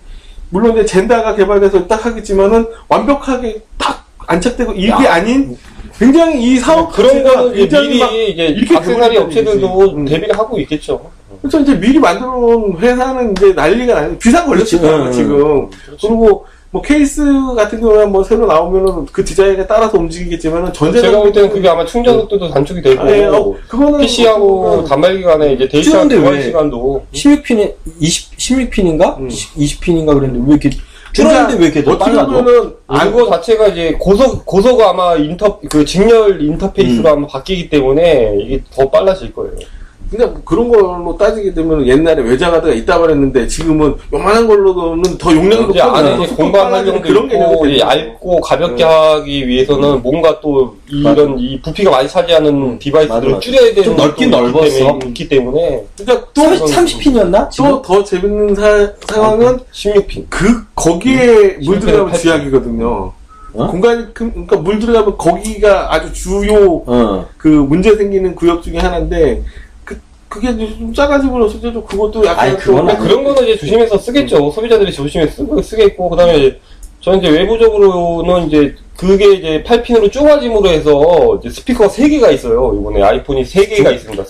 물론 이제 젠다가 개발돼서 딱 하겠지만은 완벽하게 딱 안착되고 이게 아닌 굉장히 이 사업 그런 거는 미리 이제 악세사리 업체들도 대비를 하고 있겠죠. 그래서 이제 미리 만들어 놓은 회사는 이제 난리가 나요. 비상 걸렸을 거예요, 지금. 그리고 뭐 케이스 같은 경우는 뭐 새로 나오면은 그 디자인에 따라서 움직이겠지만은 제가 볼 때는 그게 아마 충전 속도도 단축이 되고 그거는 PC하고 단말기 간에 이제 데이터 교환 시간도 16핀인가? 20핀인가 그랬는데 왜 이렇게 줄었는데 왜 이렇게 더 빨라져? 그거 자체가 이제 고소가 아마 그 직렬 인터페이스로 아마 바뀌기 때문에 이게 더 빨라질 거예요. 근데 그런 걸로 따지게 되면 옛날에 외장하드가 있다 말했는데 지금은 요만한 걸로는 더 용량이 높고 안에 이제 공간 활용도 있고 얇고 가볍게 하기 위해서는 뭔가 또 이런 이 부피가 많이 차지하는 디바이스들을 줄여야 되는 좀 넓긴 넓었어. 있기 때문에 그러니까 또 30핀이었나? 또 더 재밌는 상황은 16핀 거기에 물 들어가면 쥐약이거든요. 공간이 그러니까 물 들어가면 거기가 아주 주요 그 문제 생기는 구역 중에 하나인데 그게 좀 작아지고 실제로 그것도 약간 그런 거는 이제 조심해서 쓰겠죠. 소비자들이 조심해서 쓰겠고 그다음에 저는 이제 외부적으로는 이제 그게 이제 8핀으로 쪼가짐으로 해서 이제 스피커가 3개가 있어요. 이번에 아이폰이 3개가 있습니다.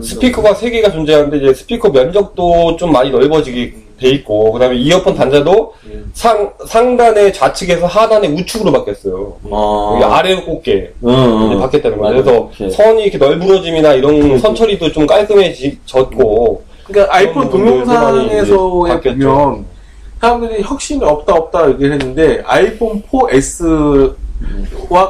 스피커가 3개가 존재하는데 이제 스피커 면적도 좀 많이 넓어지게 돼 있고 그다음에 이어폰 단자도 상단의 좌측에서 하단의 우측으로 바뀌었어요. 여기 아래로 꽂게 바뀌었다는 거예요. 그래서 선이 이렇게 널브러짐이나 이런 선 처리도 좀 깔끔해졌고 그러니까 아이폰 동영상에서에 바뀌었죠. 보면 사람들이 혁신이 없다 얘기를 했는데 아이폰 4S와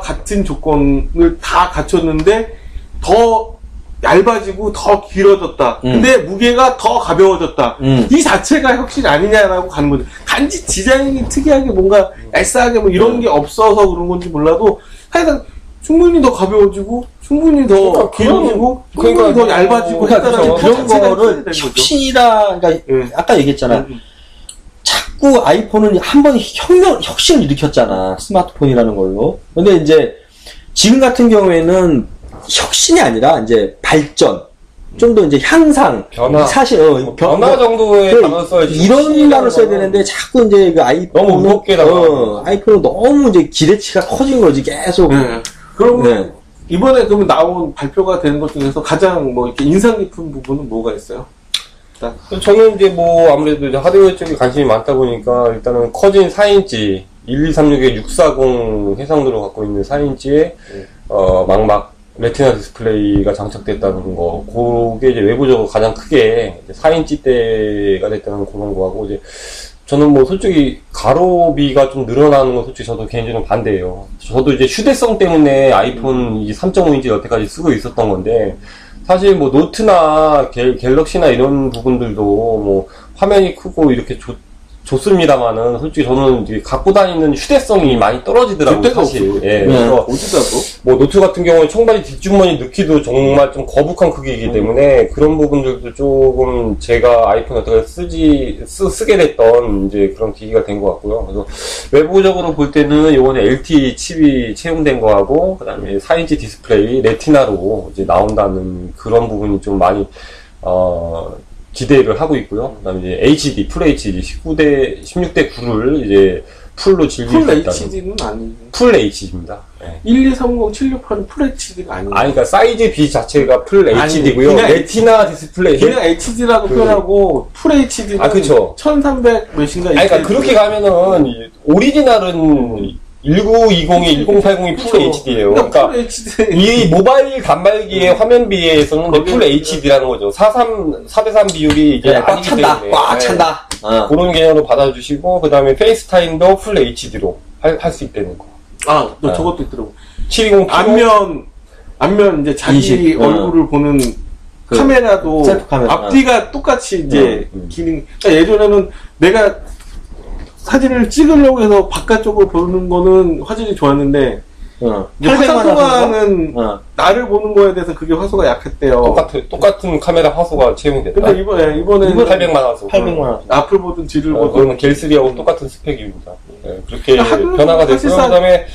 같은 조건을 다 갖췄는데 더 얇아지고 더 길어졌다. 근데 무게가 더 가벼워졌다. 이 자체가 혁신 아니냐라고 가는 거죠. 단지 디자인이 특이하게 뭔가 얄쌍하게 뭐 이런 게 없어서 그런 건지 몰라도 하여간 충분히 더 가벼워지고 충분히 더 길어지고 충분히 더 얇아지고 했다는 그런 거를 혁신이라, 그러니까 아까 얘기했잖아. 자꾸 아이폰은 한 번 혁신을 일으켰잖아. 스마트폰이라는 걸로. 근데 이제 지금 같은 경우에는 혁신이 아니라 이제 발전, 좀 더 이제 향상, 변화, 사실 변화 정도의 단어 써야지. 이런 말을 써야 되는데 자꾸 이제 그 아이폰 너무 무겁게 나와. 아이폰은 너무 이제 기대치가 커진 거지 계속. 그럼 이번에 그러면 나온 발표가 되는 것 중에서 가장 뭐 이렇게 인상 깊은 부분은 뭐가 있어요? 저는 이제 뭐 아무래도 이제 하드웨어 쪽에 관심이 많다 보니까 일단은 커진 4인치 12366에 640 해상도를 갖고 있는 4인치에 망막 레티나 디스플레이가 장착됐다는 거, 그게 이제 외부적으로 가장 크게 4인치대가 됐다는 그런 거하고, 이제 저는 뭐 솔직히 가로비가 좀 늘어나는 건 솔직히 저도 개인적으로 반대예요. 저도 이제 휴대성 때문에 아이폰 3.5인치 여태까지 쓰고 있었던 건데, 사실 뭐 노트나 갤럭시나 이런 부분들도 뭐 화면이 크고 이렇게 좋습니다만은 솔직히 저는 이제 갖고 다니는 휴대성이 많이 떨어지더라고요, 사실. 예. 그래서 어디다도 뭐 노트 같은 경우에 청바지 뒷주머니 넣기도 정말 좀 거북한 크기이기 때문에 그런 부분들도 조금 제가 아이폰 어떻게 쓰게 됐던 이제 그런 계기가 된 것 같고요. 그래서 외부적으로 볼 때는 요번에 LTE 칩이 채용된 거하고 그다음에 4인치 디스플레이 레티나로 이제 나온다는 그런 부분이 좀 많이 기대를 하고 있고요. 그 다음에 이제 HD, 풀 HD, 16대 9를 이제 풀로 즐길 수 풀 있다는. HD는 아니고. 풀 HD입니다. 네. 1230768은 풀 HD가 아니에요. 아니, 그러니까 사이즈 B 자체가 풀 HD고요. 그냥 레티나 디스플레이. 그냥 HD라고 표현하고, 풀 HD는. 그쵸. 1300 몇인가. 아니, 그러니까 그렇게 가면은, 오리지널은 1920이 1080이 풀 HD예요. 그러니까 풀 HD. 이 모바일 단말기의 화면 비해서는 풀 HD라는 거죠. 4:3 비율이 이제 아니기 때문에 꽉 찬다. 그런 개념으로 받아주시고 그다음에 페이스타임도 풀 HD로 할 수 있다는 거. 너 저것도 있더라고. 720 앞면 이제 자기 인식, 얼굴을 보는 카메라도 셀프 카메라. 앞뒤가 똑같이 이제 기능. 그러니까 예전에는 내가 사진을 찍으려고 해서 바깥쪽으로 보는 거는 화질이 좋았는데, 화소가는 나를 보는 거에 대해서 그게 화소가 약했대요. 똑같은 카메라 화소가 채용이 됐다. 근데 이번에는 800만 화소. 800만 화소. 앞을 보든 뒤를 보든. 그거는 갤3하고 똑같은 스펙입니다. 네, 그렇게 변화가 됐고요. 그다음에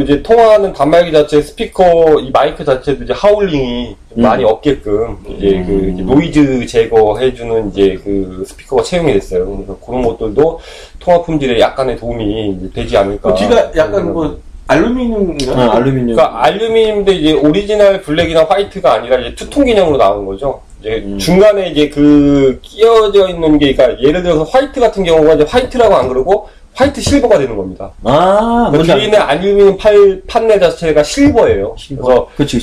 이제 통화하는 단말기 자체 스피커 이 마이크 자체도 이제 하울링이 많이 없게끔 이제 이제 노이즈 제거해주는 이제 그 스피커가 채용이 됐어요. 그래서 그런 것들도 통화 품질에 약간의 도움이 이제 되지 않을까. 뒤가 약간 뭐 알루미늄인가? 알루미늄. 그러니까 알루미늄인데 이제 오리지널 블랙이나 화이트가 아니라 이제 투톤 개념으로 나오는 거죠. 이제 중간에 이제 그 끼어져 있는 게, 그러니까 예를 들어서 화이트 같은 경우가 이제 화이트라고 안 그러고 화이트 실버가 되는 겁니다. 뒤에 있는 알루미늄 판넬 자체가 실버예요. 그래서 그치,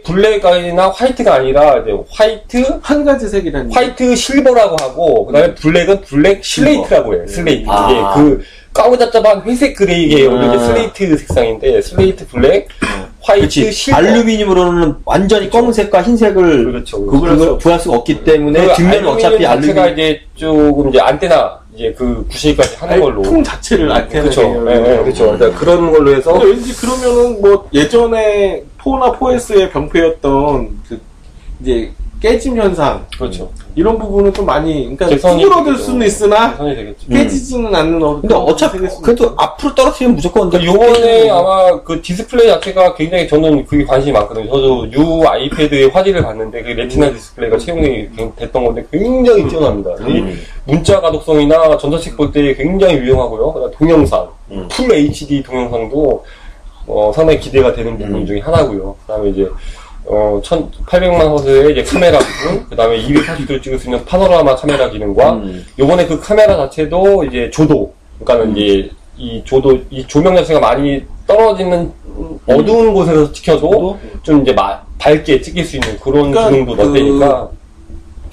블랙이나 화이트가 아니라 이제 화이트 한 가지 색이라는. 화이트 실버라고 하고 그다음에 블랙은 블랙 슬레이트라고 해요. 슬레이트. 이게 그 까무잡잡한 회색 그레이 계열 이게 슬레이트 색상인데 슬레이트 블랙, 화이트 실버. 알루미늄으로는 완전히 검은색과 흰색을 구할 수가 없기 때문에 뒷면은 어차피 알루미늄 이제 조금 이제 안테나 이제 그 구실까지 하는 걸로 통 자체를 안테나. 그렇죠. 네, 그렇죠. 그런 걸로 해서 왠지 그러면은 뭐 예전에 4나 4S의 병폐였던 그 이제 깨짐 현상, 그렇죠. 이런 부분은 좀 많이, 그러니까 쭈그러들 수는 있으나 깨지지는 않는 근데 어차피 그래도 앞으로 떨어뜨리면 무조건. 그러니까 요번에 아마 그 디스플레이 자체가 굉장히 저는 그게 관심이 많거든요. 저도 뉴 아이패드의 화질을 봤는데 그 레티나 디스플레이가 채용이 됐던 건데 굉장히 뛰어납니다. 이 문자 가독성이나 전자책 볼 때 굉장히 유용하고요. 그다음 동영상, 풀 HD 동영상도 상당히 기대가 되는 부분 중에 하나고요. 그다음에 이제 1800만 허즈의 이제 카메라 기능, 그 다음에 240도를 찍을 수 있는 파노라마 카메라 기능과, 요번에 그 카메라 자체도 이제 조도, 그러니까는 이제 이 조명 자체가 많이 떨어지는 어두운 곳에서 찍혀도 좀 이제 밝게 찍힐 수 있는 그런 기능도 넣었다니까.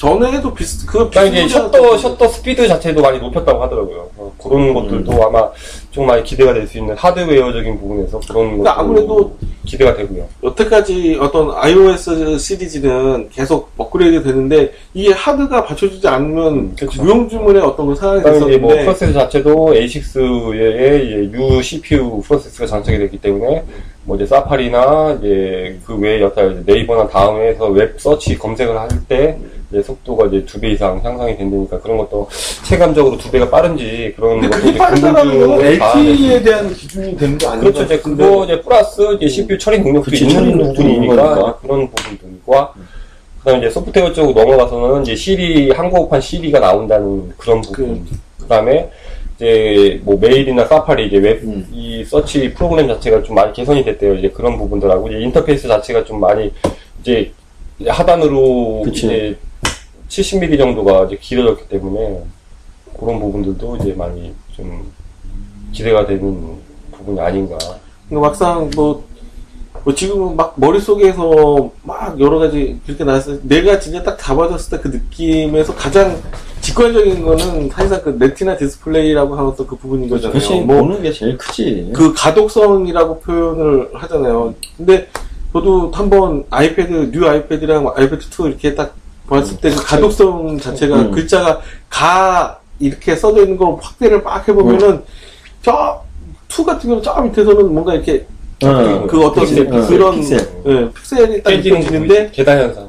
전에도 그러니까 이제 셔터 스피드 자체도 많이 높였다고 하더라고요. 그런 것들도 아마 좀 많이 기대가 될 수 있는 하드웨어적인 부분에서 그런 것도 아무래도 기대가 되고요. 여태까지 어떤 iOS 시리즈는 계속 업그레이드 되는데 이게 하드가 받쳐주지 않으면 그렇죠. 무용지물의 어떤 상황이 그러니까 이제 됐었는데 프로세서 자체도 ASIC의 U CPU 프로세서가 장착이 됐기 때문에 뭐 이제 사파리나 이제 그 외에 여타 네이버나 다음에서 웹 서치 검색을 할 때 이제 속도가 이제 2배 이상 향상이 된다니까 그런 것도 체감적으로 2배가 빠른지 그런 것도 그게 빠르다는 건 LTE에 대한 기준이 되는 거 아닌가? 그렇죠. 이제 그거 이제 플러스 이제 CPU 처리 능력도 있는 부분이니까 그런 부분들과 그다음에 이제 소프트웨어 쪽으로 넘어가서는 이제 시리 한국어판 시리가 나온다는 그런 부분. 그다음에 이제 뭐 메일이나 사파리 이제 웹 이 서치 프로그램 자체가 좀 많이 개선이 됐대요. 이제 그런 부분들하고 이제 인터페이스 자체가 좀 많이 이제 하단으로 그치. 이제 70mm 정도가 이제 길어졌기 때문에 그런 부분들도 이제 많이 좀 기대가 되는 부분이 아닌가. 그러니까 막상 뭐 지금 막 머릿속에서 막 여러 가지 그렇게 나왔을 때 내가 진짜 딱 잡아줬을 때 그 느낌에서 가장 직관적인 거는 사실상 그 레티나 디스플레이라고 하는 또 그 부분인 거잖아요. 그렇지, 뭐 보는 게 제일 크지. 그 가독성이라고 표현을 하잖아요. 근데 저도 한번 뉴 아이패드랑 아이패드 2 이렇게 딱 봤을 때 그 가독성 자체가 글자가 이렇게 써져 있는 걸 확대를 막 해보면은 저 2 같은 경우는 저 밑에서는 뭔가 이렇게 그 어떤 그런 픽셀이 딱 느껴지는데 계단 현상.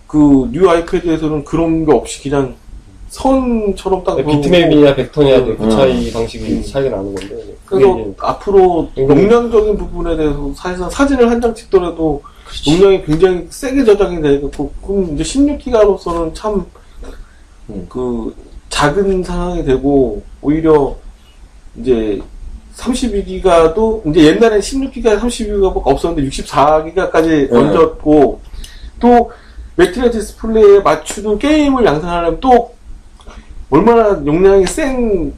그 뉴 아이패드에서는 그런 게 없이 그냥 선처럼 딱 비트맵이냐 벡터냐 그 차이 방식이 차이가 나는 건데. 그래서 앞으로 용량적인 부분에 대해서 사실상 사진을 한 장 찍더라도 용량이 굉장히 세게 저장이 되고 그럼 이제 16기가로서는 참 그 작은 상황이 되고 오히려 이제 32기가도 이제 옛날엔 16기가 32기가가 없었는데 64기가까지 얹었고 또 레티나 디스플레이에 맞추는 게임을 양산하려면 또 얼마나 용량이 센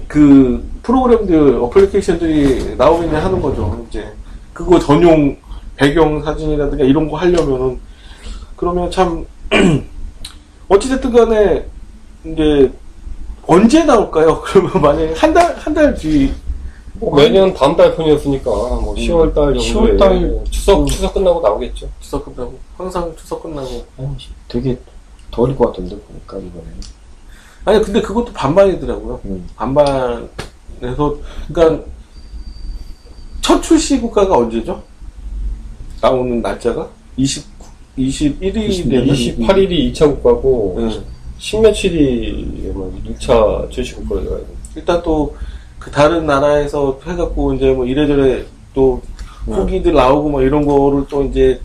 그 프로그램들 어플리케이션들이 나오겠냐 하는 거죠. 이제 그거 전용 배경 사진이라든가 이런 거 하려면은 그러면 참 어찌됐든 간에 이제 언제 나올까요? 그러면 만약에 한 달 뒤 뭐 매년 다음 달 편이었으니까 뭐 10월달 정도에 10월달 추석 끝나고 나오겠죠. 추석 끝나고 항상 추석 끝나고 되게 더울 것 같은데 보니까 이번에. 아니 근데 그것도 반반이더라고요. 반반에서 그러니까 첫 출시 국가가 언제죠? 나오는 날짜가 21일이 되는 28일이 2차 국가고 10며칠이 2차 출시 국가가 일단 또 그 다른 나라에서 해갖고 이제 뭐 이래저래 또 후기들 나오고 뭐 이런 거를 또 이제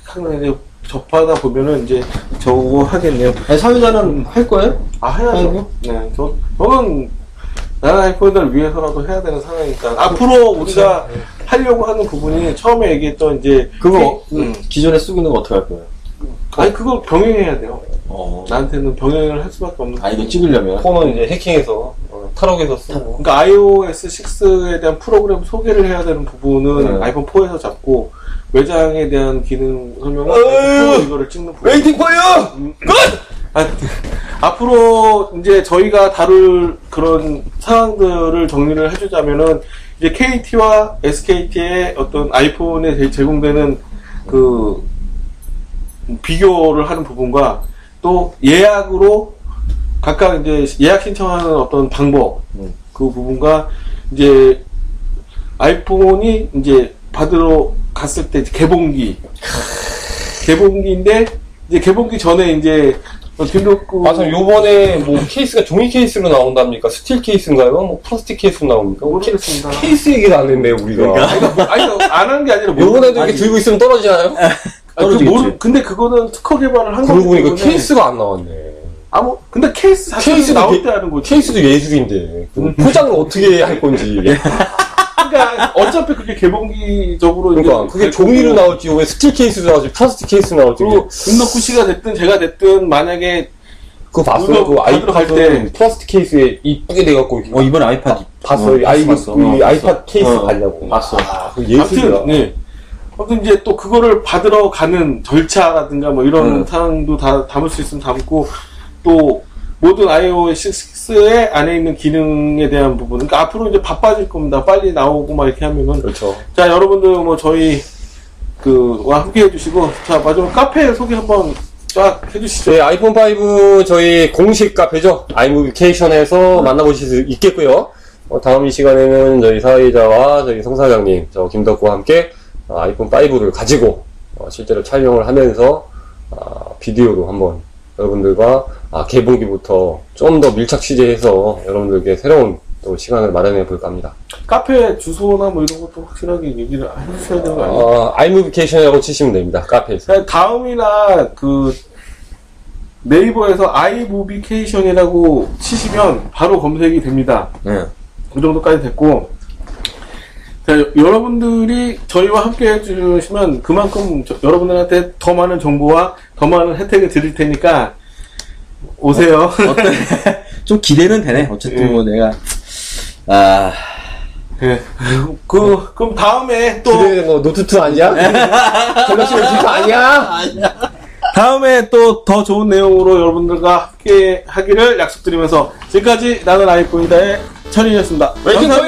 항상 이제 접하다 보면은 이제 저거 하겠네요. 아니, 사회자는 할 거예요? 해야죠. 네, 저는 나라 아이폰을 위해서라도 해야 되는 상황이니까 앞으로 우리가 하려고 하는 부분이 처음에 얘기했던 이제 그거 기존에 쓰고 있는 거 어떻게 할 거예요? 아니 그걸 병행해야 돼요. 나한테는 병행을 할 수밖에 없는. 이거 찍으려면 폰은 이제 해킹해서 탈옥해서 쓰고. 그러니까 iOS 6에 대한 프로그램 소개를 해야 되는 부분은 아이폰 4에서 잡고 외장에 대한 기능 설명을 이거를 찍는 부분. 웨이팅 포유! 앞으로 이제 저희가 다룰 그런 상황들을 정리를 해주자면은 이제 KT와 SKT의 어떤 아이폰에 제공되는 그 비교를 하는 부분과 또 예약으로 각각 이제 예약 신청하는 어떤 방법 그 부분과 이제 아이폰이 이제 받으러 갔을 때 개봉기인데 이제 개봉기 전에 이제 김덕구 맞아 요번에 뭐 케이스가 종이 케이스로 나온답니까? 스틸 케이스인가요? 뭐 플라스틱 케이스로 나옵니까? 모르겠습니다. 케이스 얘기를 안 했네 우리가. 아니 안 하는 게 아니라 요번에도 이렇게 들고 있으면 떨어지나요? 근데 그거는 특허 개발을 한 그러고 보니까 케이스가 안 나왔네. 근데 케이스 자체가 나올 때 하는 거지. 케이스도 예술인데 포장을 어떻게 할 건지. 그러니까 어차피 그게 개봉기적으로 그러니까 그게 종이로 나올지 왜 스틸 케이스로 나올지 플라스틱 케이스로 나올지. 그리고 김덕구 씨가 됐든 제가 됐든 만약에 그거 봤어요? 그 아이팟 플라스틱 케이스에 이쁘게 돼갖고 이번 아이팟 봤어요. 아이팟 케이스 봤냐고. 봤어. 그 예술이야. 네. 아무튼 이제 또 그거를 받으러 가는 절차라든가 뭐 이런 사항도 다 담을 수 있으면 담고 또 모든 iOS 6의 안에 있는 기능에 대한 부분. 그러니까 앞으로 이제 바빠질 겁니다. 빨리 나오고 막 이렇게 하면은. 그렇죠. 자, 여러분들 뭐 저희 와 함께 해주시고 자, 마지막 카페 소개 한번 쫙 해주시죠. 네, 아이폰 5 저희 공식 카페죠. 아이무비케이션에서 만나보실 수 있겠고요. 다음 이 시간에는 저희 사회자와 저희 성사장님, 저 김덕구와 함께 아이폰 5를 가지고 실제로 촬영을 하면서 비디오로 한번 여러분들과 개봉기부터 좀 더 밀착 취재해서 여러분들께 새로운 또 시간을 마련해 볼까 합니다. 카페 주소나 뭐 이런 것도 확실하게 얘기를 해주셔야 되는 거 아니에요? 아이무비케이션이라고 치시면 됩니다. 카페에서. 다음이나 네이버에서 아이무비케이션이라고 치시면 바로 검색이 됩니다. 네. 그 정도까지 됐고, 자, 여러분들이 저희와 함께 해주시면 그만큼 여러분들한테 더 많은 정보와 더 많은 혜택을 드릴 테니까 오세요. 좀 기대는 되네. 어쨌든 뭐 내가 네. 그럼 다음에 또 기대되는 거 노트2 아니야? 갤럭시 노트2 아니야? 다음에 또 더 좋은 내용으로 여러분들과 함께 하기를 약속드리면서 지금까지 나는 아이폰이다의 천인이었습니다. 웨이팅 포유!